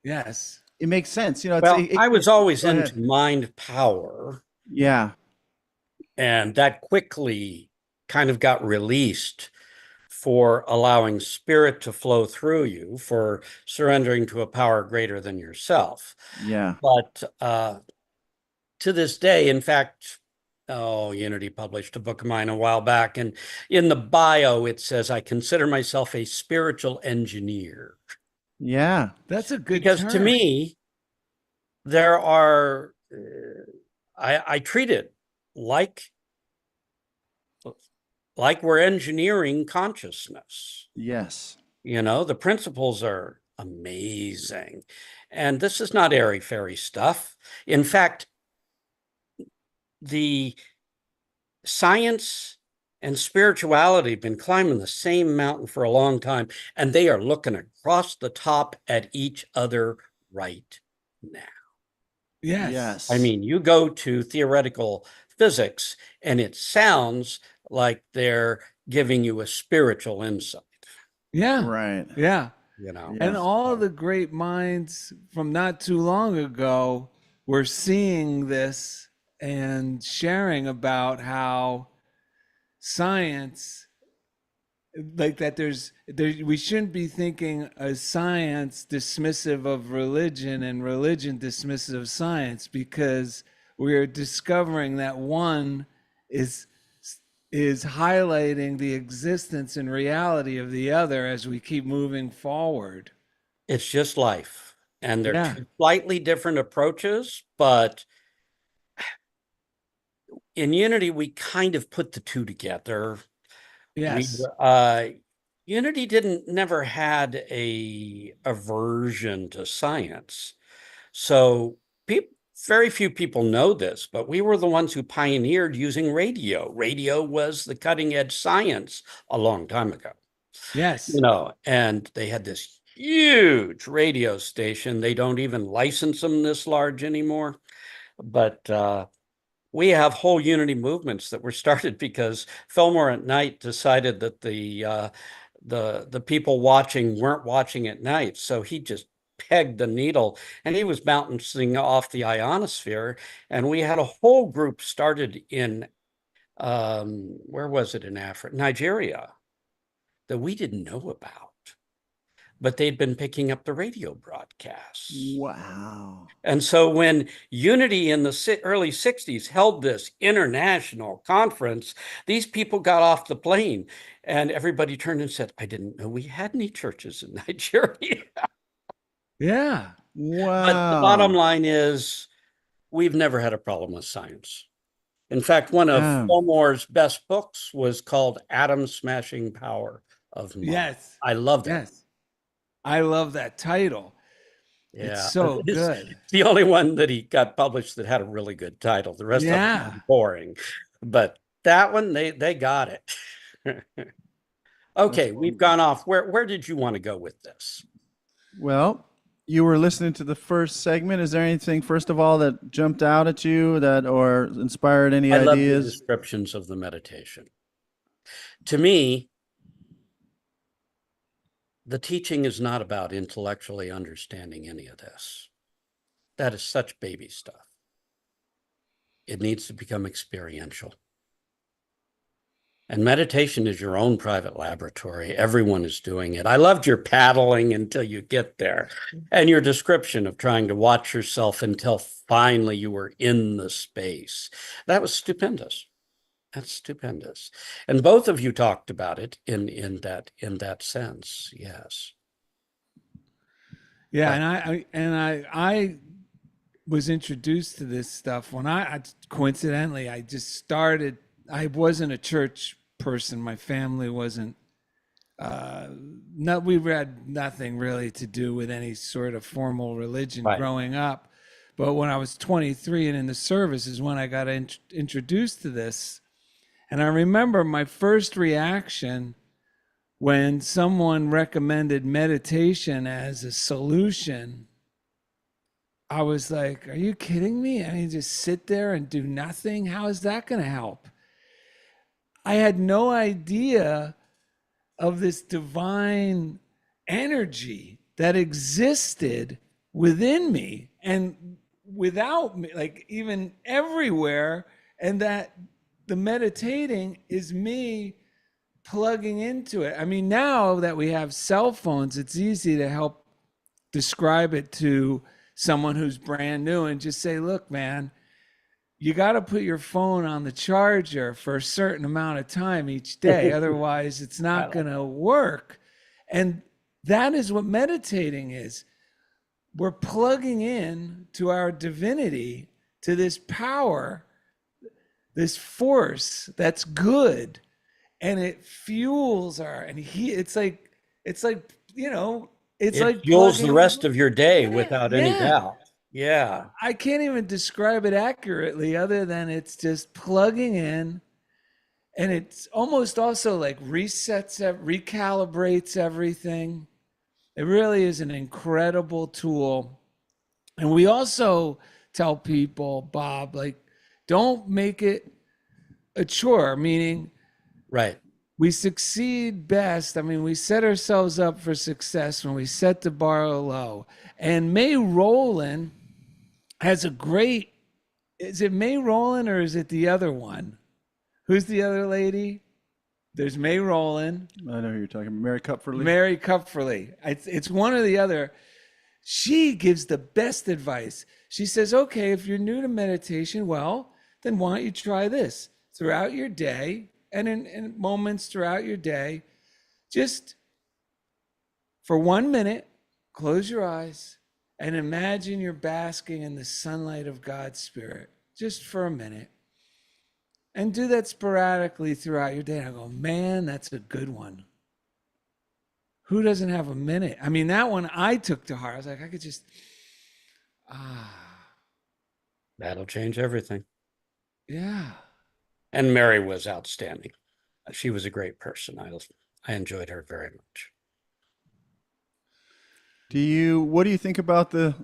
Yes. It makes sense, Well, I was always go ahead. into mind power, Yeah. and that quickly kind of got released for allowing spirit to flow through you, for surrendering to a power greater than yourself. Yeah. But to this day, in fact, Unity published a book of mine a while back, and in the bio it says, I consider myself a spiritual engineer. Yeah. That's a good Because term. to me, there are, I treat it like we're engineering consciousness. Yes. The principles are amazing. And this is not airy-fairy stuff. In fact, the science and spirituality have been climbing the same mountain for a long time, and they are looking across the top at each other right now. Yes. I mean, you go to theoretical physics, and it sounds like they're giving you a spiritual insight. Yeah. Right. Yeah. Yeah. And all the great minds from not too long ago were seeing this and sharing about how science, like that we shouldn't be thinking of science dismissive of religion and religion dismissive of science, because we're discovering that one is highlighting the existence and reality of the other as we keep moving forward. It's just life. And they're Yeah. two slightly different approaches, but in Unity, we kind of put the two together. Yes. Unity didn't never had a aversion to science. So very few people know this, but we were the ones who pioneered using radio. Radio was the cutting edge science a long time ago, Yes. and they had this huge radio station. They don't even license them this large anymore. But we have whole Unity movements that were started because Fillmore at night decided that the people watching weren't watching at night. So he just pegged the needle, and he was bouncing off the ionosphere. And we had a whole group started in where was it in Africa? Nigeria, that we didn't know about, but they'd been picking up the radio broadcasts. Wow. And so when Unity in the early 60s held this international conference, these people got off the plane and everybody turned and said, I didn't know we had any churches in Nigeria. Yeah. Wow. But the bottom line is we've never had a problem with science. In fact, one of Fillmore's best books was called Atom Smashing Power of Mind. Yes. I love that. Yes. I love that title. Yeah. It's so good. It's the only one that he got published that had a really good title. The rest of them were boring. But that one, they got it. Okay, we've gone off. Where did you want to go with this? Well, you were listening to the first segment. Is there anything, first of all, that jumped out at you or inspired any ideas? I love the descriptions of the meditation. To me, the teaching is not about intellectually understanding any of this. That is such baby stuff. It needs to become experiential. And meditation is your own private laboratory. Everyone is doing it. I loved your paddling until you get there, and your description of trying to watch yourself until finally you were in the space. That was stupendous. That's stupendous. And both of you talked about it in that sense. Yes. Yeah, I was introduced to this stuff when I coincidentally I just started. I wasn't a church person. My family wasn't. We had nothing really to do with any sort of formal religion growing up. But when I was 23 and in the service is when I got introduced to this. And I remember my first reaction when someone recommended meditation as a solution. I was like, are you kidding me? I mean, just sit there and do nothing? How is that going to help? I had no idea of this divine energy that existed within me and without me, like even everywhere, and that the meditating is me plugging into it. I mean, now that we have cell phones, it's easy to help describe it to someone who's brand new and just say, look, man, you got to put your phone on the charger for a certain amount of time each day. Otherwise, it's not going to work. And that is what meditating is. We're plugging in to our divinity, to this power, this force that's good, and it fuels it's like it fuels the rest of your day without any doubt. Yeah. I can't even describe it accurately other than it's just plugging in, and it's almost also like recalibrates everything. It really is an incredible tool. And we also tell people, Bob, like, don't make it a chore, meaning we succeed best. I mean, we set ourselves up for success when we set the bar low. And May Rowland has a great, is it May Rowland or is it the other one? Who's the other lady? There's May Rowland. I know who you're talking about. Mary Kupferle. Mary Kupferle. It's one or the other. She gives the best advice. She says, okay, if you're new to meditation, well, then why don't you try this? Throughout your day and in moments throughout your day, just for 1 minute, close your eyes and imagine you're basking in the sunlight of God's Spirit, just for a minute. And do that sporadically throughout your day. And I go, man, that's a good one. who doesn't have a minute? I mean, that one I took to heart. I was like, I could just, That'll change everything. yeah. And Mary was outstanding. She was a great person. I enjoyed her very much. What do you think about the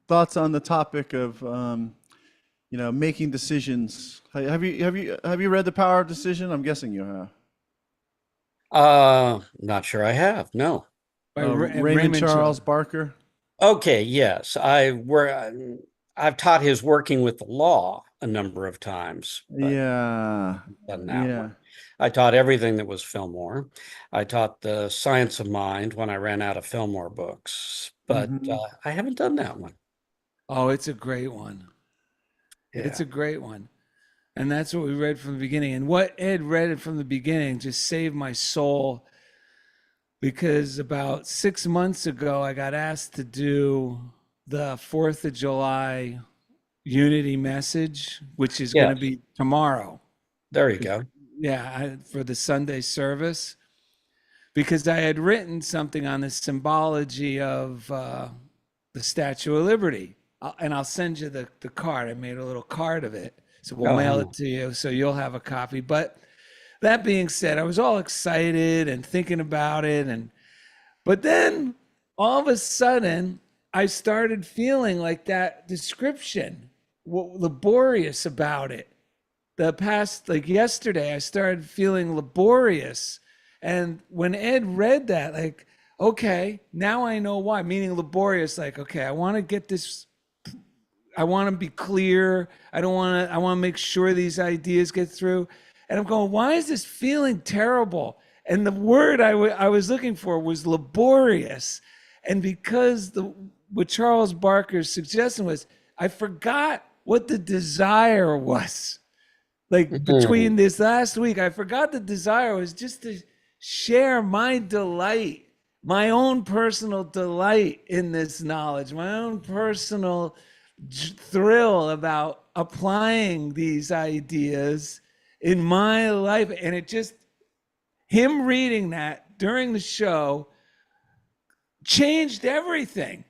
thoughts on the topic of making decisions? Have you read The Power of Decision? I'm guessing you have. Not sure I have. No. By Raymond Charles Barker. Okay, yes. I've taught his working with the law a number of times, but Yeah. done that Yeah. one. I taught everything that was Fillmore. I taught the science of mind when I ran out of Fillmore books, but I haven't done that one. Oh, it's a great one. Yeah. It's a great one. And that's what we read from the beginning. And what Ed read from the beginning just saved my soul, because about 6 months ago, I got asked to do the 4th of July Unity message, which is going to be tomorrow. There you go. Yeah, for the Sunday service, because I had written something on the symbology of the Statue of Liberty. And I'll send you the card. I made a little card of it. So we'll mail it to you so you'll have a copy. But that being said, I was all excited and thinking about it. But then all of a sudden, I started feeling like that description, laborious about it. Like yesterday, I started feeling laborious. And when Ed read that, like, okay, now I know why, meaning laborious, like, okay, I want to get this, I want to be clear. I want to make sure these ideas get through. And I'm going, why is this feeling terrible? And the word I was looking for was laborious. And because what Charles Barker's suggestion was, I forgot what the desire was. Like between this last week, I forgot the desire was just to share my delight, my own personal delight in this knowledge, my own personal thrill about applying these ideas in my life. And it just, him reading that during the show changed everything,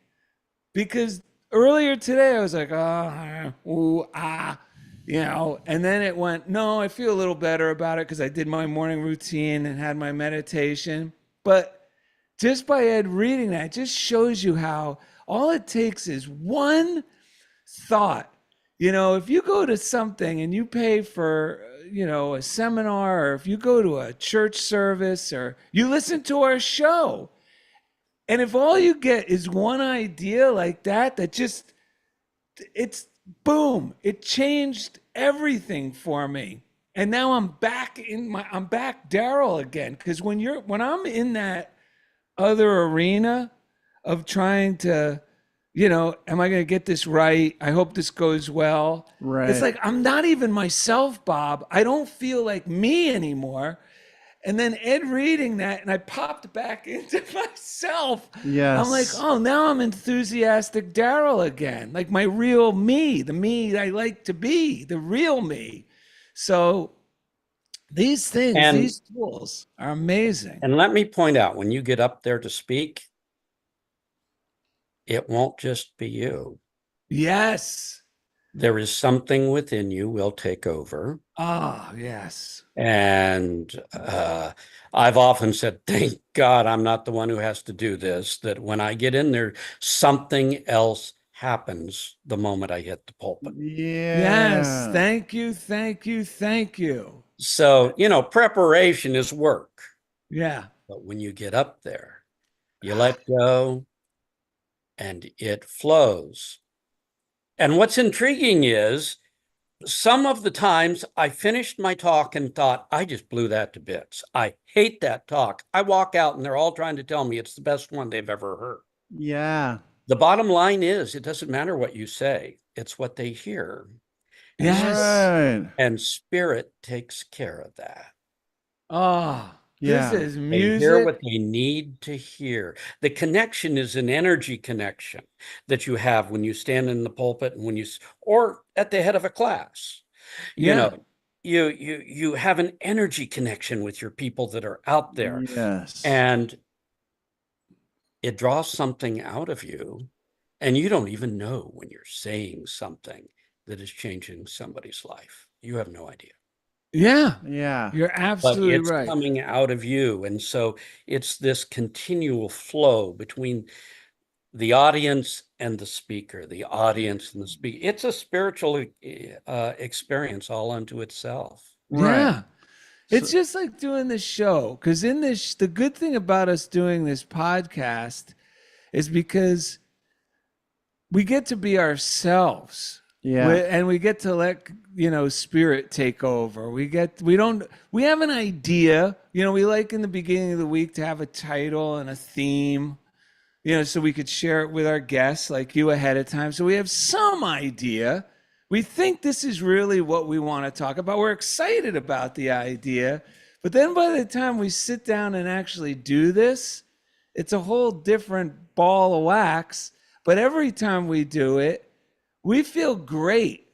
because earlier today I was like, and then it went, no, I feel a little better about it because I did my morning routine and had my meditation. But just by Ed reading that, it just shows you how all it takes is one thought. If you go to something and you pay for, a seminar, or if you go to a church service, or you listen to our show, and if all you get is one idea like that just, it's boom, it changed everything for me. And now I'm back Darrell again. Because when I'm in that other arena of trying to, am I going to get this right? I hope this goes well. Right. It's like, I'm not even myself, Bob. I don't feel like me anymore. And then Ed reading that, and I popped back into myself. Yes. I'm like, oh, now I'm enthusiastic Darrell again. Like my real me, the me I like to be, the real me. So these things, these tools are amazing. And let me point out, when you get up there to speak, it won't just be you. Yes. There is something within you will take over. Ah, yes. And I've often said, thank God I'm not the one who has to do this, that when I get in there, something else happens the moment I hit the pulpit. Yeah. Yes. Thank you. Thank you. Thank you. So, preparation is work. Yeah. But when you get up there, you let go and it flows. And what's intriguing is, some of the times I finished my talk and thought, I just blew that to bits. I hate that talk. I walk out and they're all trying to tell me it's the best one they've ever heard. Yeah. The bottom line is, it doesn't matter what you say. It's what they hear. Yes. Right. And spirit takes care of that. Oh, Yeah. this is They music. hear what they need to hear. The connection is an energy connection that you have when you stand in the pulpit and or at the head of a class. You have an energy connection with your people that are out there. Yes. And it draws something out of you, and you don't even know when you're saying something that is changing somebody's life. You have no idea. Yeah, Yeah. you're But absolutely it's right. coming out of you. And so it's this continual flow between the audience and the speaker, the audience and the speaker. It's a spiritual experience all unto itself. Right. Yeah. It's just like doing this show. Because in this, the good thing about us doing this podcast is because we get to be ourselves. Yeah. And we get to let, spirit take over. We have an idea, we like in the beginning of the week to have a title and a theme, so we could share it with our guests like you ahead of time. So we have some idea. We think this is really what we want to talk about. We're excited about the idea. But then by the time we sit down and actually do this, it's a whole different ball of wax. But every time we do it, we feel great.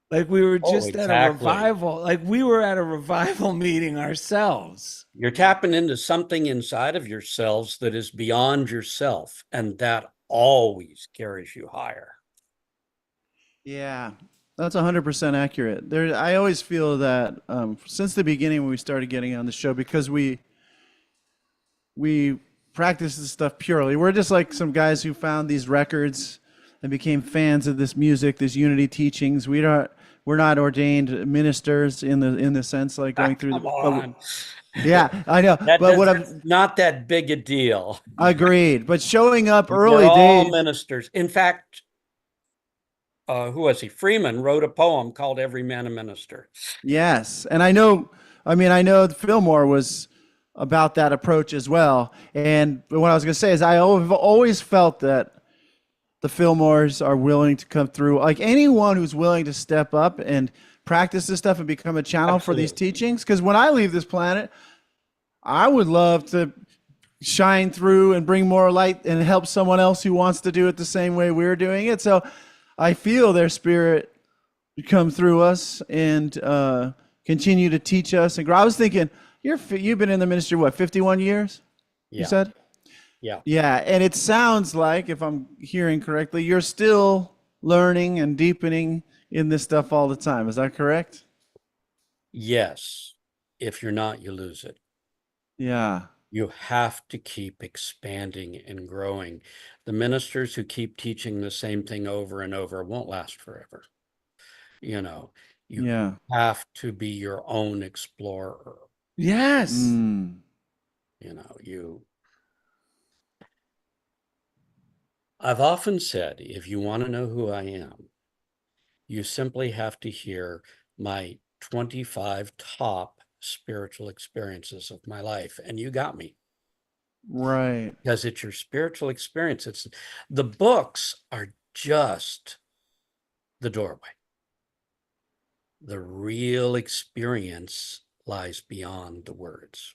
Like we were just at a revival. Like we were at a revival meeting ourselves. You're tapping into something inside of yourselves that is beyond yourself, and that always carries you higher. Yeah, that's 100% accurate. I always feel that since the beginning when we started getting on the show, because we practice this stuff purely. We're just like some guys who found these records and became fans of this music, these unity teachings. We're not ordained ministers in the sense like going through Come on. Yeah, I know. But what I'm not that big a deal. Agreed. But showing up early We're all days. ministers. In fact, who was he? Freeman wrote a poem called "Every Man a Minister." Yes, and I know Fillmore was about that approach as well. And what I was going to say is I've always felt that the Fillmores are willing to come through. Like anyone who's willing to step up and practice this stuff and become a channel for these teachings. Because when I leave this planet, I would love to shine through and bring more light and help someone else who wants to do it the same way we're doing it. So I feel their spirit come through us and continue to teach us and grow. I was thinking, you've been in the ministry, what, 51 years? Yeah. You said? Yeah. Yeah, and it sounds like, if I'm hearing correctly, you're still learning and deepening in this stuff all the time. Is that correct? Yes. If you're not, you lose it. Yeah. You have to keep expanding and growing. The ministers who keep teaching the same thing over and over won't last forever. You have to be your own explorer. Yes. I've often said, if you want to know who I am, you simply have to hear my 25 top spiritual experiences of my life, and you got me. Right. Because it's your spiritual experience. The books are just the doorway. The real experience lies beyond the words.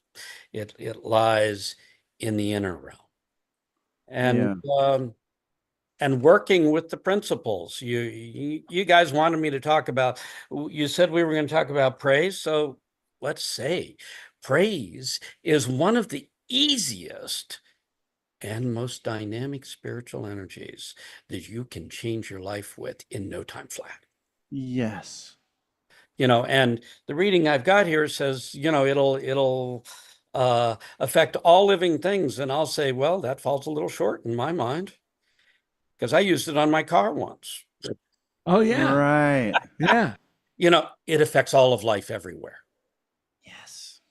It lies in the inner realm. And working with the principles. You guys wanted me to talk about, you said we were going to talk about praise. So let's say praise is one of the easiest and most dynamic spiritual energies that you can change your life with in no time flat. Yes. And the reading I've got here says, it'll affect all living things. And I'll say, well, that falls a little short in my mind, because I used it on my car once. Oh, yeah. Right. Yeah. It affects all of life everywhere. Yes.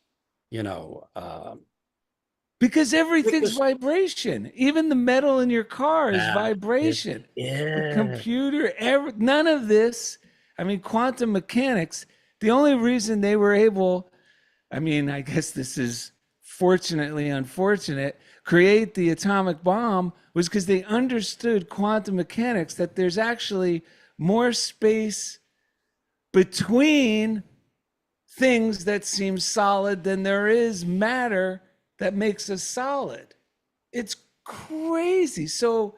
Because everything's vibration. Even the metal in your car is vibration. The computer, none of this. I mean, quantum mechanics, the only reason they were able, I guess this is fortunately unfortunate, create the atomic bomb was because they understood quantum mechanics, that there's actually more space between things that seem solid than there is matter that makes us solid. It's crazy. So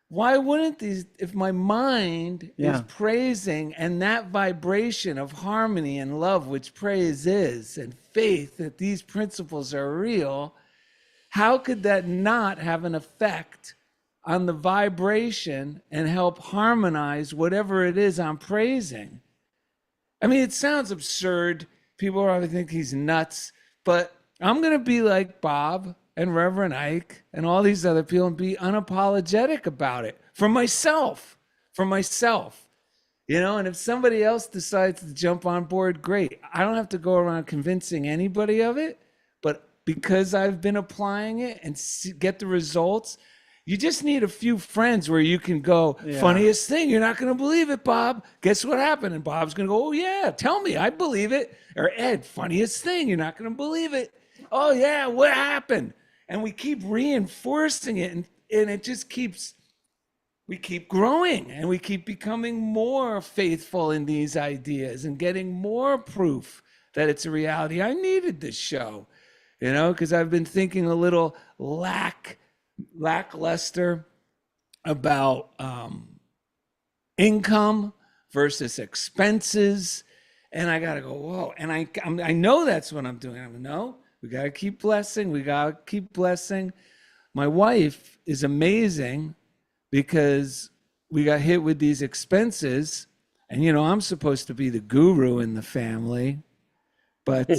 why wouldn't these, if my mind is praising, and that vibration of harmony and love, which praise is, and faith that these principles are real, how could that not have an effect on the vibration and help harmonize whatever it is I'm praising? I mean, it sounds absurd. People probably think he's nuts, but I'm going to be like Bob and Reverend Ike and all these other people and be unapologetic about it for myself, and if somebody else decides to jump on board, great. I don't have to go around convincing anybody of it, but because I've been applying it and get the results, you just need a few friends where you can go, funniest thing, you're not going to believe it, Bob. Guess what happened? And Bob's going to go, oh, yeah, tell me, I believe it. Or Ed, funniest thing, you're not going to believe it. Oh, yeah, what happened? And we keep reinforcing it, and it just we keep growing, and we keep becoming more faithful in these ideas and getting more proof that it's a reality. I needed this show, because I've been thinking a little lackluster about income versus expenses, and I gotta go, whoa. And I know that's what I'm doing. We gotta keep blessing. My wife is amazing because we got hit with these expenses, and I'm supposed to be the guru in the family, but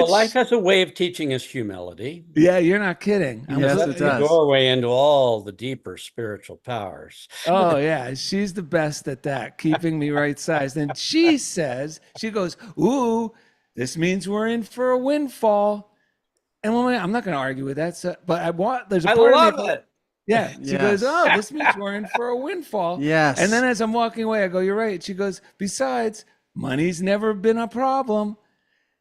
life has a way of teaching us humility. Yeah, you're not kidding. Yes, it does. The doorway into all the deeper spiritual powers. Oh, yeah. She's the best at that, keeping me right sized. And she goes, ooh, this means we're in for a windfall. And I'm not going to argue with that. But there's a part love of me, it. Yeah. She goes, oh, this means we're in for a windfall. Yes. And then as I'm walking away, I go, you're right. She goes, besides, money's never been a problem.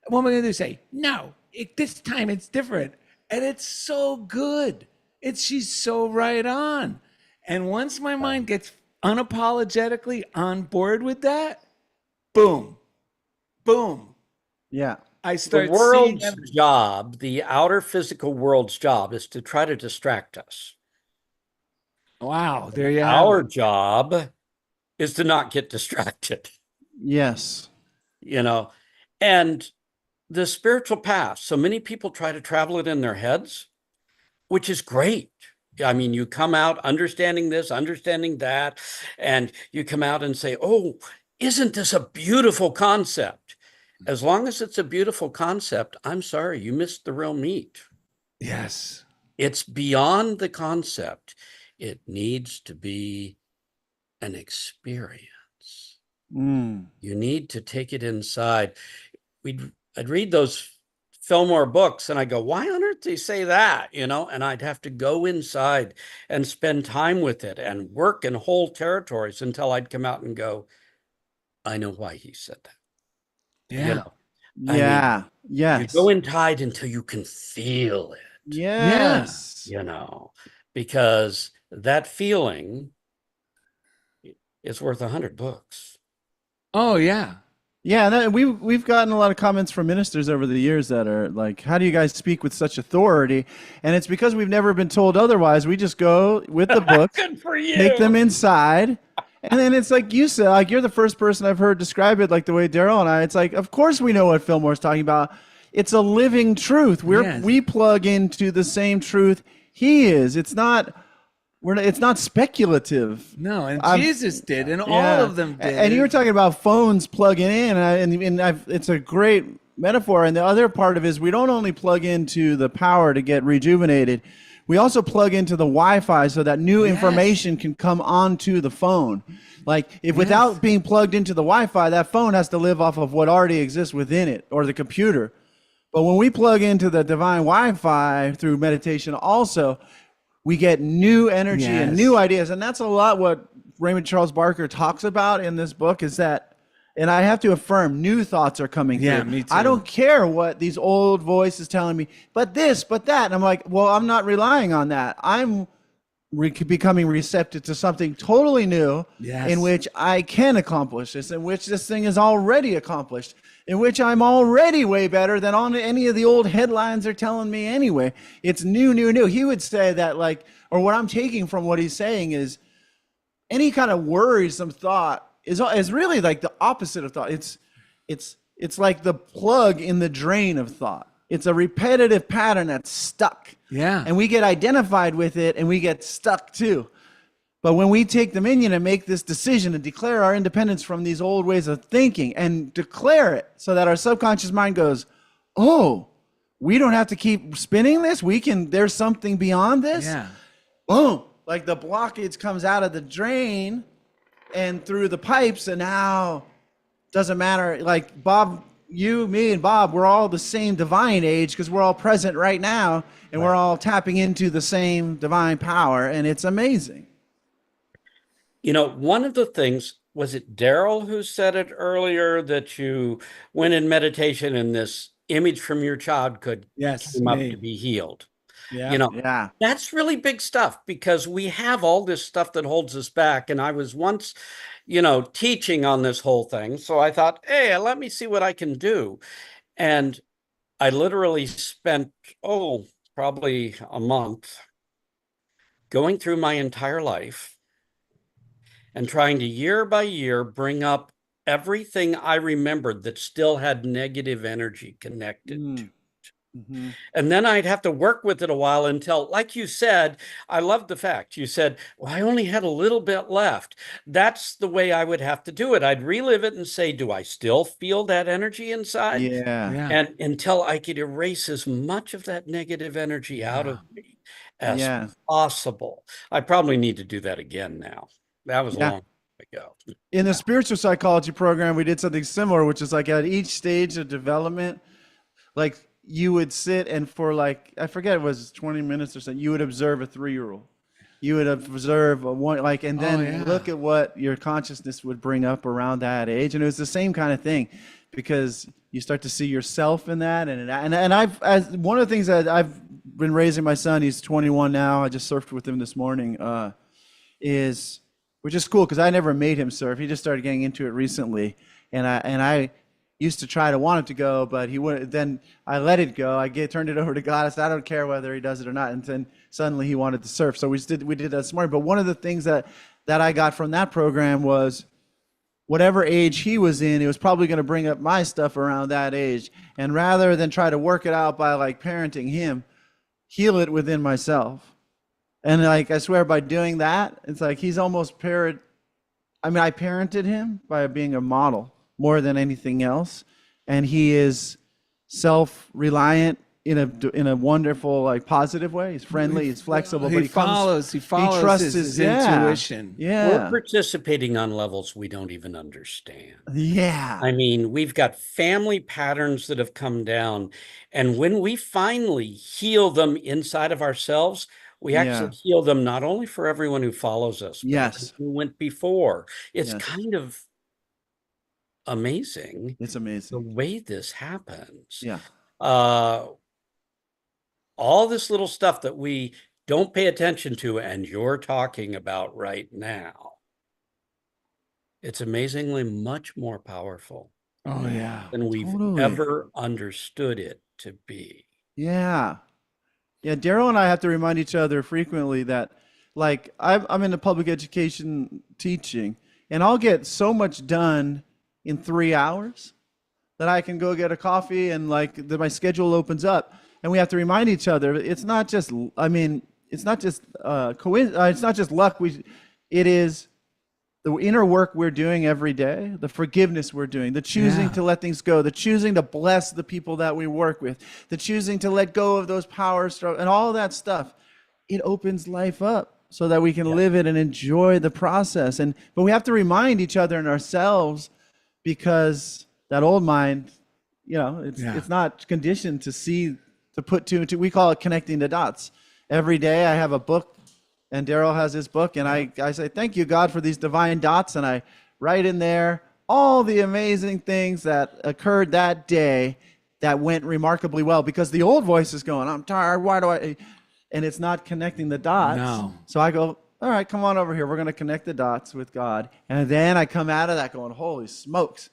What am I going to do? Say, no, this time it's different. And it's so good. She's so right on. And once my mind gets unapologetically on board with that, boom. Yeah. I start The world's seeing job, the outer physical world's job, is to try to distract us. Wow, there you have Our it. job is to not get distracted. Yes. And the spiritual path, so many people try to travel it in their heads, which is great. I mean, you come out understanding this, understanding that, and you come out and say, oh, isn't this a beautiful concept? As long as it's a beautiful concept, I'm sorry, you missed the real meat. Yes. It's beyond the concept. It needs to be an experience. Mm. You need to take it inside. I'd read those Fillmore books and I go, why on earth do they say that? And I'd have to go inside and spend time with it and work in whole territories until I'd come out and go, I know why he said that. Yeah. Yes. You go inside until you can feel it. Yes. Because that feeling is worth 100 books. Oh, yeah. Yeah, and we've gotten a lot of comments from ministers over the years that are like, how do you guys speak with such authority? And it's because we've never been told otherwise. We just go with the book, Good for you. take them inside. And then it's like you said, like you're the first person I've heard describe it like the way Darrell and I, it's like, of course we know what Fillmore's talking about. It's a living truth. We plug into the same truth he is. It's not speculative. No, and Jesus did, and all of them did. And you were talking about phones plugging in, it's a great metaphor. And the other part of it is we don't only plug into the power to get rejuvenated, we also plug into the Wi-Fi so that new information can come onto the phone. Like if without being plugged into the Wi-Fi, that phone has to live off of what already exists within it or the computer. But when we plug into the divine Wi-Fi through meditation also, we get new energy and new ideas. And that's a lot what Raymond Charles Barker talks about in this book is that, and I have to affirm, new thoughts are coming through. Yeah, me too. I don't care what these old voices telling me, but this, but that. And I'm like, well, I'm not relying on that. I'm becoming receptive to something totally new in which I can accomplish this, in which this thing is already accomplished, in which I'm already way better than on any of the old headlines are telling me anyway. It's new. He would say that or what I'm taking from what he's saying is any kind of worrisome thought is really like the opposite of thought. It's like the plug in the drain of thought. It's a repetitive pattern that's stuck. Yeah. And we get identified with it and we get stuck too. But when we take dominion and make this decision and declare our independence from these old ways of thinking and declare it so that our subconscious mind goes, oh, we don't have to keep spinning this. There's something beyond this. Yeah. Boom. Like the blockage comes out of the drain and through the pipes, and now doesn't matter. Like Bob, you, me, and Bob, we're all the same divine age because we're all present right now, and we're all tapping into the same divine power, and it's amazing. You know, one of the things, was it Darrell who said it earlier, that you went in meditation and this image from your childhood came up to be healed? Yeah. You know, Yeah. that's really big stuff because we have all this stuff that holds us back. And I was once, teaching on this whole thing. So I thought, hey, let me see what I can do. And I literally spent, probably a month going through my entire life and trying to year by year bring up everything I remembered that still had negative energy connected to it. Mm-hmm. And then I'd have to work with it a while until, like you said, I love the fact you said, well, I only had a little bit left. That's the way I would have to do it. I'd relive it and say, do I still feel that energy inside? Yeah. And until I could erase as much of that negative energy out of me as possible. I probably need to do that again now. That was a long time ago. In the spiritual psychology program, we did something similar, which is like at each stage of development, like you would sit and for like, I forget, it was 20 minutes or something, you would observe a 3-year-old. You would observe and then look at what your consciousness would bring up around that age. And it was the same kind of thing because you start to see yourself in that. And one of the things that I've been raising my son, he's 21 now. I just surfed with him this morning, which is cool because I never made him surf. He just started getting into it recently. And I used to try to want him to go, but he wouldn't. Then I let it go. Turned it over to God. I said, I don't care whether he does it or not. And then suddenly he wanted to surf. So we did that this morning. But one of the things that I got from that program was whatever age he was in, it was probably going to bring up my stuff around that age. And rather than try to work it out by like parenting him, heal it within myself. And like, I swear by doing that, it's like he's almost I parented him by being a model more than anything else. And he is self-reliant in a wonderful, like positive way. He's friendly, he's flexible, he but he trusts his intuition. Yeah. We're participating on levels we don't even understand. Yeah. I mean, we've got family patterns that have come down. And when we finally heal them inside of ourselves, we actually heal them not only for everyone who follows us, but who went before. It's kind of amazing. It's amazing the way this happens. Yeah. All this little stuff that we don't pay attention to, and you're talking about right now, it's amazingly much more powerful. Oh yeah. Than we've ever understood it to be. Yeah. Yeah, Darrell and I have to remind each other frequently that, like, I'm in the public education teaching, and I'll get so much done in 3 hours that I can go get a coffee and my schedule opens up. And we have to remind each other, it's not just coincidence. It's not just luck. It is the inner work we're doing every day, the forgiveness we're doing, the choosing to let things go, the choosing to bless the people that we work with, the choosing to let go of those power struggles, and all of that stuff. It opens life up so that we can live it and enjoy the process. But we have to remind each other and ourselves, because that old mind, it's not conditioned to put two and two. We call it connecting the dots. Every day I have a book, and Darrell has his book, and I say, thank you, God, for these divine dots. And I write in there all the amazing things that occurred that day that went remarkably well, because the old voice is going, I'm tired, why do I? And it's not connecting the dots. No. So I go, all right, come on over here. We're going to connect the dots with God. And then I come out of that going, holy smokes,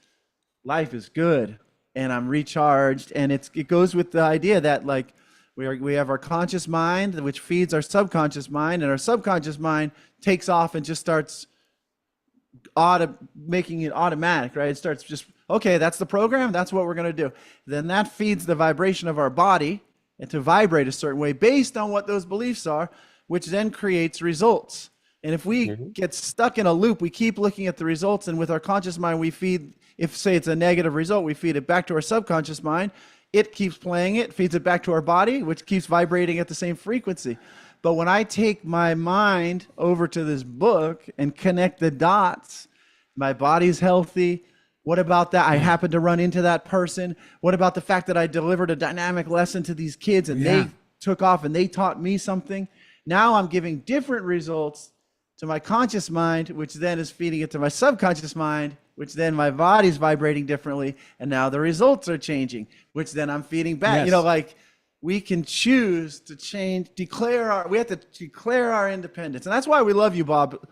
life is good. And I'm recharged. And it goes with the idea that, like, we have our conscious mind, which feeds our subconscious mind, and our subconscious mind takes off and just starts making it automatic, right? It starts just, okay, that's the program. That's what we're going to do. Then that feeds the vibration of our body and to vibrate a certain way based on what those beliefs are, which then creates results. And if we get stuck in a loop, we keep looking at the results, and with our conscious mind, we feed, if say it's a negative result, we feed it back to our subconscious mind. It keeps playing it, feeds it back to our body, which keeps vibrating at the same frequency. But when I take my mind over to this book and connect the dots, my body's healthy. What about that? I happened to run into that person. What about the fact that I delivered a dynamic lesson to these kids and they took off and they taught me something? Now I'm giving different results to my conscious mind, which then is feeding it to my subconscious mind, which then my body's vibrating differently. And now the results are changing, which then I'm feeding back. Yes. You know, like we can choose to change, we have to declare our independence. And that's why we love you, Bob.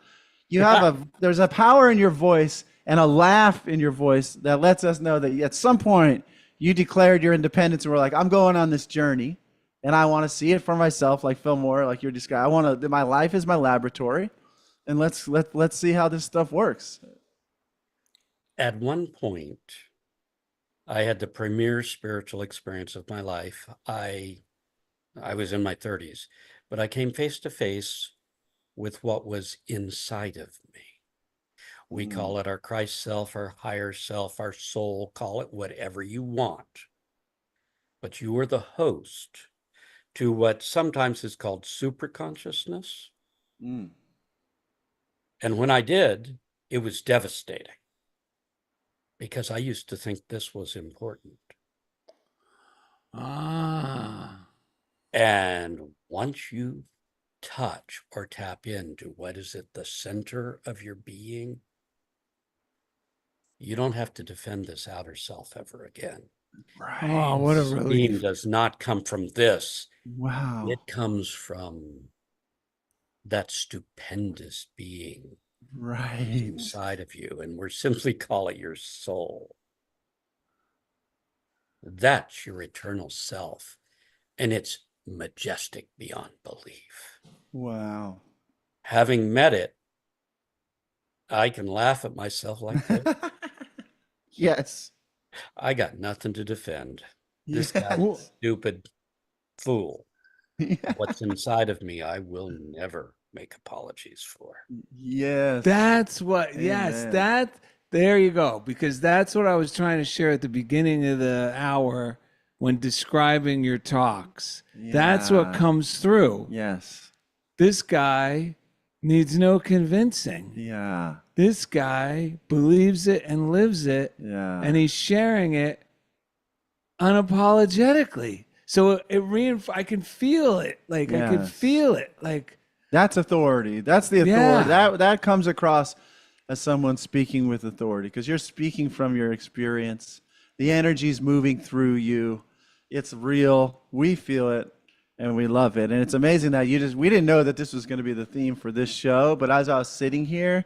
You have there's a power in your voice and a laugh in your voice that lets us know that at some point you declared your independence and we're like, I'm going on this journey and I want to see it for myself, like Fillmore, like you're describing. I want to, my life is my laboratory, and let's see how this stuff works. At one point, I had the premier spiritual experience of my life. I was in my 30s, but I came face to face with what was inside of me. We call it our Christ self, our higher self, our soul, call it whatever you want. But you are the host to what sometimes is called superconsciousness. And when I did, it was devastating because I used to think this was important. And once you touch or tap into what is at the center of your being, you don't have to defend this outer self ever again. Right. Oh, what a relief. Being does not come from this. Wow. It comes from that stupendous being Right. inside of you, and we're simply call it your soul. That's your eternal self, and it's majestic beyond belief. Wow. Having met it, I can laugh at myself like this. Yes. I got nothing to defend. This Yes. guy's a stupid fool. Yeah. What's inside of me, I will never make apologies for. Yes. That's what, yes, Amen. there you go. Because that's what I was trying to share at the beginning of the hour when describing your talks. That's what Yeah. comes through. Yes. This guy needs no convincing. Yeah. This guy believes it and lives it, Yeah. and he's sharing it unapologetically. So I can feel it. Like I can Yes. feel it. Like That's authority. That's the Yeah. authority. That comes across as someone speaking with authority because you're speaking from your experience. The energy's moving through you. It's real. We feel it and we love it. And it's amazing that we didn't know that this was going to be the theme for this show, but as I was sitting here,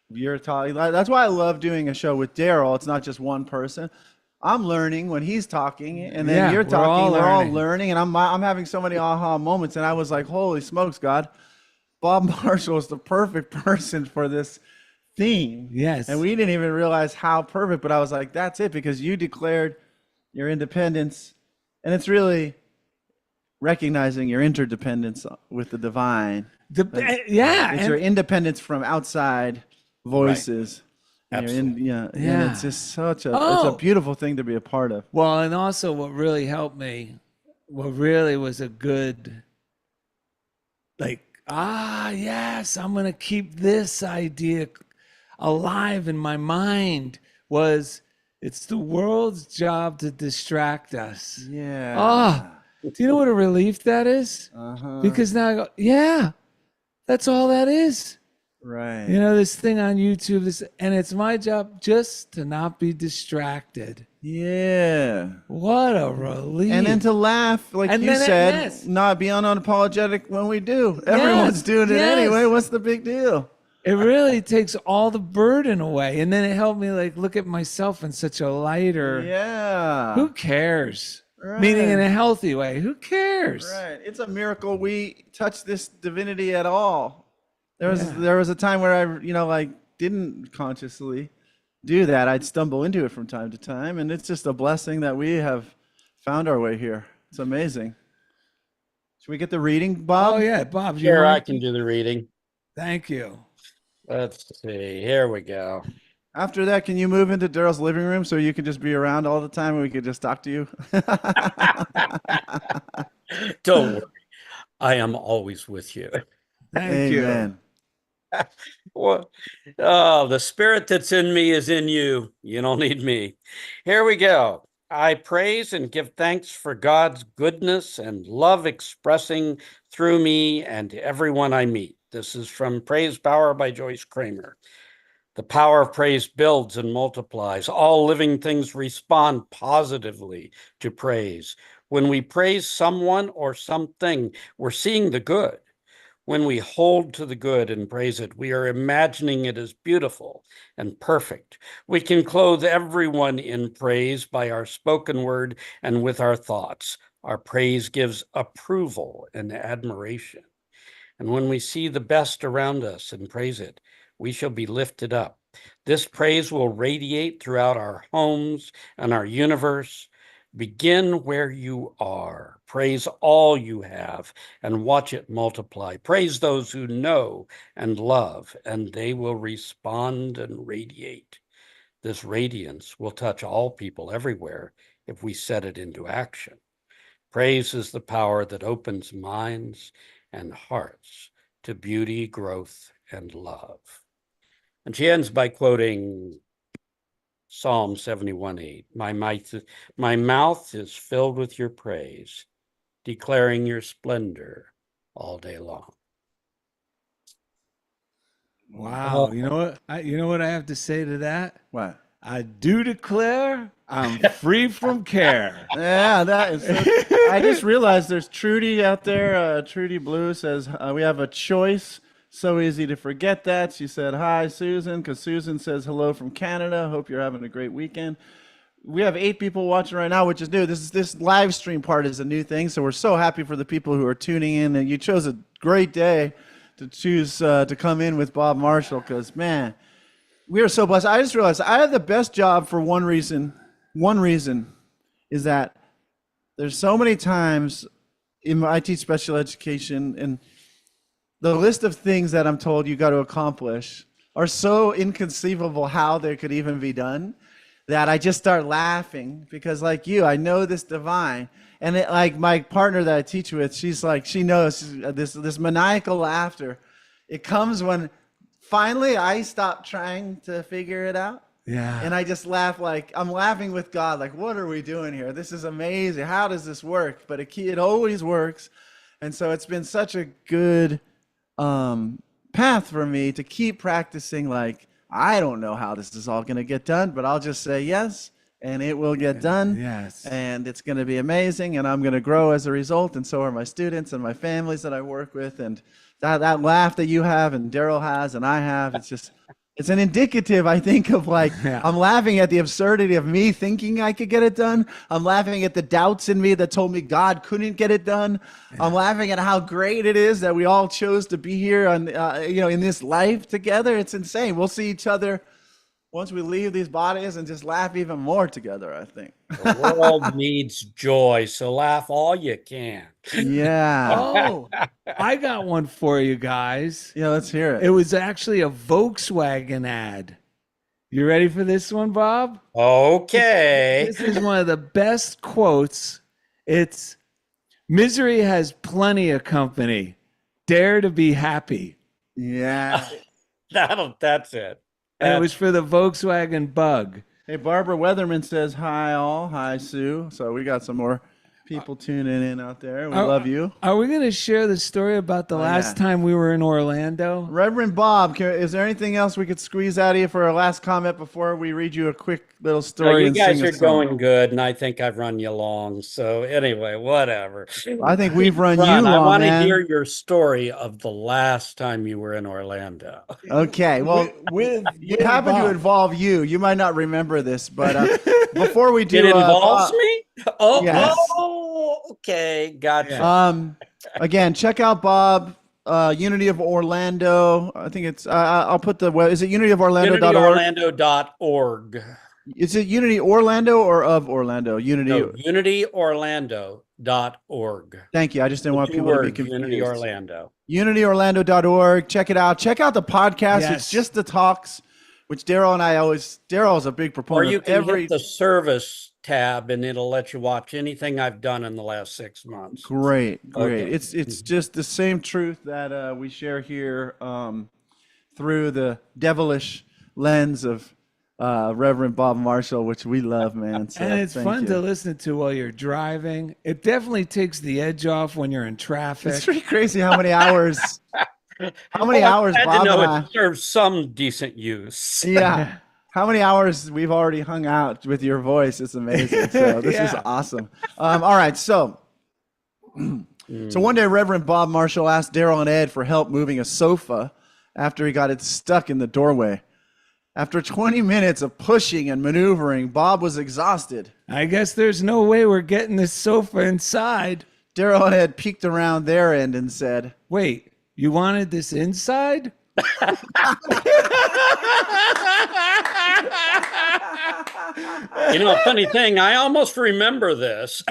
you're talking. That's why I love doing a show with Darrell. It's not just one person. I'm learning when he's talking, and then Yeah, you're we're talking. all We're all learning. learning, and I'm having so many aha moments. And I was like, "Holy smokes, God! Bob Marshall is the perfect person for this theme." Yes. And we didn't even realize how perfect. But I was like, "That's it," because you declared your independence, and it's really recognizing your interdependence with the divine. Yeah. It's and- your independence from outside voices. And Absolutely. and Yeah. it's just such a it's Oh. a beautiful thing to be a part of. Well, and also what really helped me, what really was a good, like, yes, I'm going to keep this idea alive in my mind was it's the world's job to distract us. Yeah. Do you know what a relief that is? Uh-huh. Because now I go, yeah, that's all that is. Right. You know, this thing on YouTube, and it's my job just to not be distracted. Yeah. What a relief. And then to laugh, like And you then said, yes. not be unapologetic when we do. Everyone's doing it yes. anyway. What's the big deal? It really takes all the burden away. And then it helped me like look at myself in such a lighter, Yeah. who cares? Right. Meaning in a healthy way. Who cares? Right. It's a miracle we touch this divinity at all. There was a time where I, didn't consciously do that, I'd stumble into it from time to time. And it's just a blessing that we have found our way here. It's amazing. Should we get the reading, Bob? Oh yeah, Bob. You Here, I mind? can do the reading. Thank you. Let's see. Here we go. After that, can you move into Darrell's living room so you can just be around all the time and we could just talk to you? Don't worry. I am always with you. Thank you. Amen. Well, oh, the spirit that's in me is in you. You don't need me. Here we go. I praise and give thanks for God's goodness and love expressing through me and everyone I meet. This is from Praise Power by Joyce Kramer. The power of praise builds and multiplies. All living things respond positively to praise. When we praise someone or something, we're seeing the good. When we hold to the good and praise it, we are imagining it as beautiful and perfect. We can clothe everyone in praise by our spoken word and with our thoughts. Our praise gives approval and admiration. And when we see the best around us and praise it, we shall be lifted up. This praise will radiate throughout our homes and our universe. Begin where you are. Praise all you have and watch it multiply. Praise those who know and love, and they will respond and radiate. This radiance will touch all people everywhere if we set it into action. Praise is the power that opens minds and hearts to beauty, growth, and love. And she ends by quoting Psalm 71:8. My mouth is filled with your praise, declaring your splendor all day long. Wow. You know what? You know what I have to say to that? What? I do declare I'm free from care. Yeah, that is. I just realized there's Trudy out there. Trudy Blue says we have a choice. So easy to forget that. She said hi, Susan, because Susan says hello from Canada. Hope you're having a great weekend. We have 8 people watching right now, which is new. This live stream part is a new thing, so we're so happy for the people who are tuning in. And you chose a great day to choose to come in with Bob Marshall, because man, we are so blessed. I just realized I have the best job for one reason. One reason is that there's so many times I teach special education, and the list of things that I'm told you got to accomplish are so inconceivable how they could even be done that I just start laughing, because like you, I know this divine. And it, like my partner that I teach with, she's like, she knows this maniacal laughter. It comes when finally I stop trying to figure it out. Yeah. And I just laugh, like I'm laughing with God, like, what are we doing here? This is amazing. How does this work? But it always works. And so it's been such a good path for me to keep practicing. Like, I don't know how this is all going to get done, but I'll just say yes, and it will get done. Yes. And it's going to be amazing, and I'm going to grow as a result, and so are my students and my families that I work with. And that laugh that you have and Darrell has and I have, it's an indicative, I think, of like, Yeah. I'm laughing at the absurdity of me thinking I could get it done. I'm laughing at the doubts in me that told me God couldn't get it done. Yeah. I'm laughing at how great it is that we all chose to be here on, in this life together. It's insane. We'll see each other once we leave these bodies and just laugh even more together, I think. The world needs joy, so laugh all you can. Yeah. Oh, I got one for you guys. Yeah, let's hear it. It was actually a Volkswagen ad. You ready for this one, Bob? Okay. This is one of the best quotes. It's, misery has plenty of company. Dare to be happy. Yeah. That's it. And it was for the Volkswagen Bug. Hey, Barbara Weatherman says hi all. Hi, Sue. So we got some more people tuning in out there. We love you. Are we going to share the story about the last time we were in Orlando? Reverend Bob, is there anything else we could squeeze out of you for our last comment before we read you a quick little story? You guys are going good, and I think I've run you long. So anyway, whatever. I think we've run you long, I want man. to hear your story of the last time you were in Orlando. Okay, well, it happened to involve you. You might not remember this, but before we do, it involves me. Oh, yes. okay, gotcha. Again, check out Bob Unity of Orlando. I think it's. I'll put the. Is it unityoforlando.org? UnityOrlando.org. Is it Unity Orlando or of Orlando? Unity. No, UnityOrlando.org. Thank you. I just didn't want people to be confused. Unity Orlando. UnityOrlando.org. Check it out. Check out the podcast. Yes. It's just the talks, which Darrell and I always. Darrell is a big Or proponent you of can every. hit the service tab and it'll let you watch anything I've done in the last 6 months. Great. Okay. It's just the same truth that we share here through the devilish lens of Reverend Bob Marshall, which we love, man. So And it's thank fun you. to listen to while you're driving. It definitely takes the edge off when you're in traffic. It's pretty crazy how many hours. How many hours I had Bob to know and I. it serves some decent use. Yeah. How many hours we've already hung out with your voice. It's amazing. So this is Yeah. awesome. All right. So one day Reverend Bob Marshall asked Darrell and Ed for help moving a sofa after he got it stuck in the doorway. After 20 minutes of pushing and maneuvering, Bob was exhausted. I guess there's no way we're getting this sofa inside. Darrell and Ed peeked around their end and said, Wait, you wanted this inside? You know, funny thing, I almost remember this.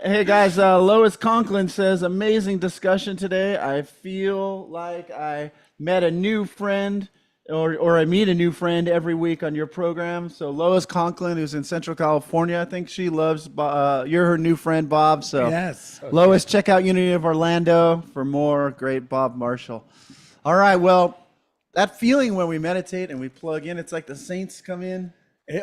Hey guys, Lois Conklin says, amazing discussion today. I feel like I met a new friend or I meet a new friend every week on your program. So Lois Conklin, who's in Central California, I think she loves, you're her new friend, Bob. So Yes. Lois, check out Unity of Orlando for more great Bob Marshall. All right, well, that feeling when we meditate and we plug in, it's like the saints come in.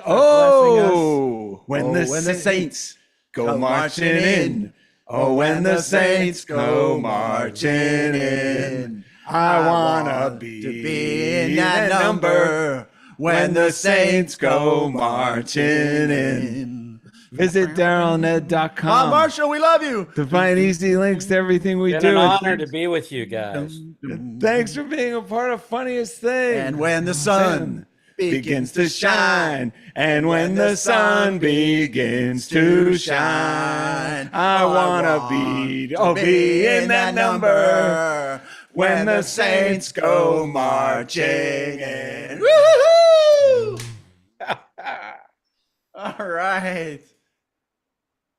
Oh, when the saints go marching in. Oh, when the saints go marching in. I wanna be in that number when the saints go marching in. Visit DarrellandEd.com. Bob Marshall, we love you. to find easy links to everything we It's do. an honor to be with you guys. Thanks for being a part of Funniest Thing. And when the sun begins to shine, and when the sun begins to shine, I wanna be in that number when the saints go marching in. Woo-hoo! All right.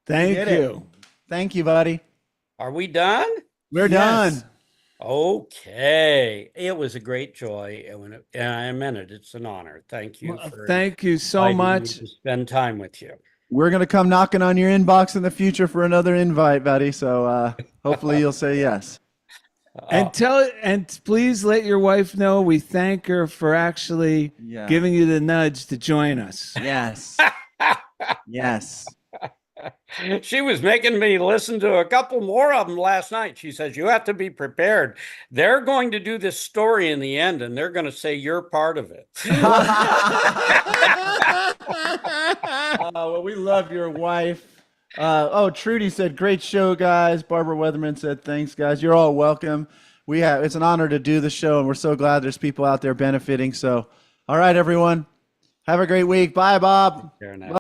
Thank Get it. you. Thank you, buddy. Are we done? We're Yes. done. Okay. It was a great joy. And I meant it. It's an honor. Thank you. Well, for thank you so inviting me much. to spend time with you. We're going to come knocking on your inbox in the future for another invite, buddy. So hopefully you'll say yes. And please let your wife know we thank her for actually Yeah. giving you the nudge to join us. Yes. Yes. She was making me listen to a couple more of them last night. She says, you have to be prepared. They're going to do this story in the end, and they're going to say you're part of it. Well, we love your wife. Trudy said, great show, guys. Barbara Weatherman said, thanks, guys. You're all welcome. It's an honor to do the show, and we're so glad there's people out there benefiting. So, all right, everyone. Have a great week. Bye, Bob. Fair enough.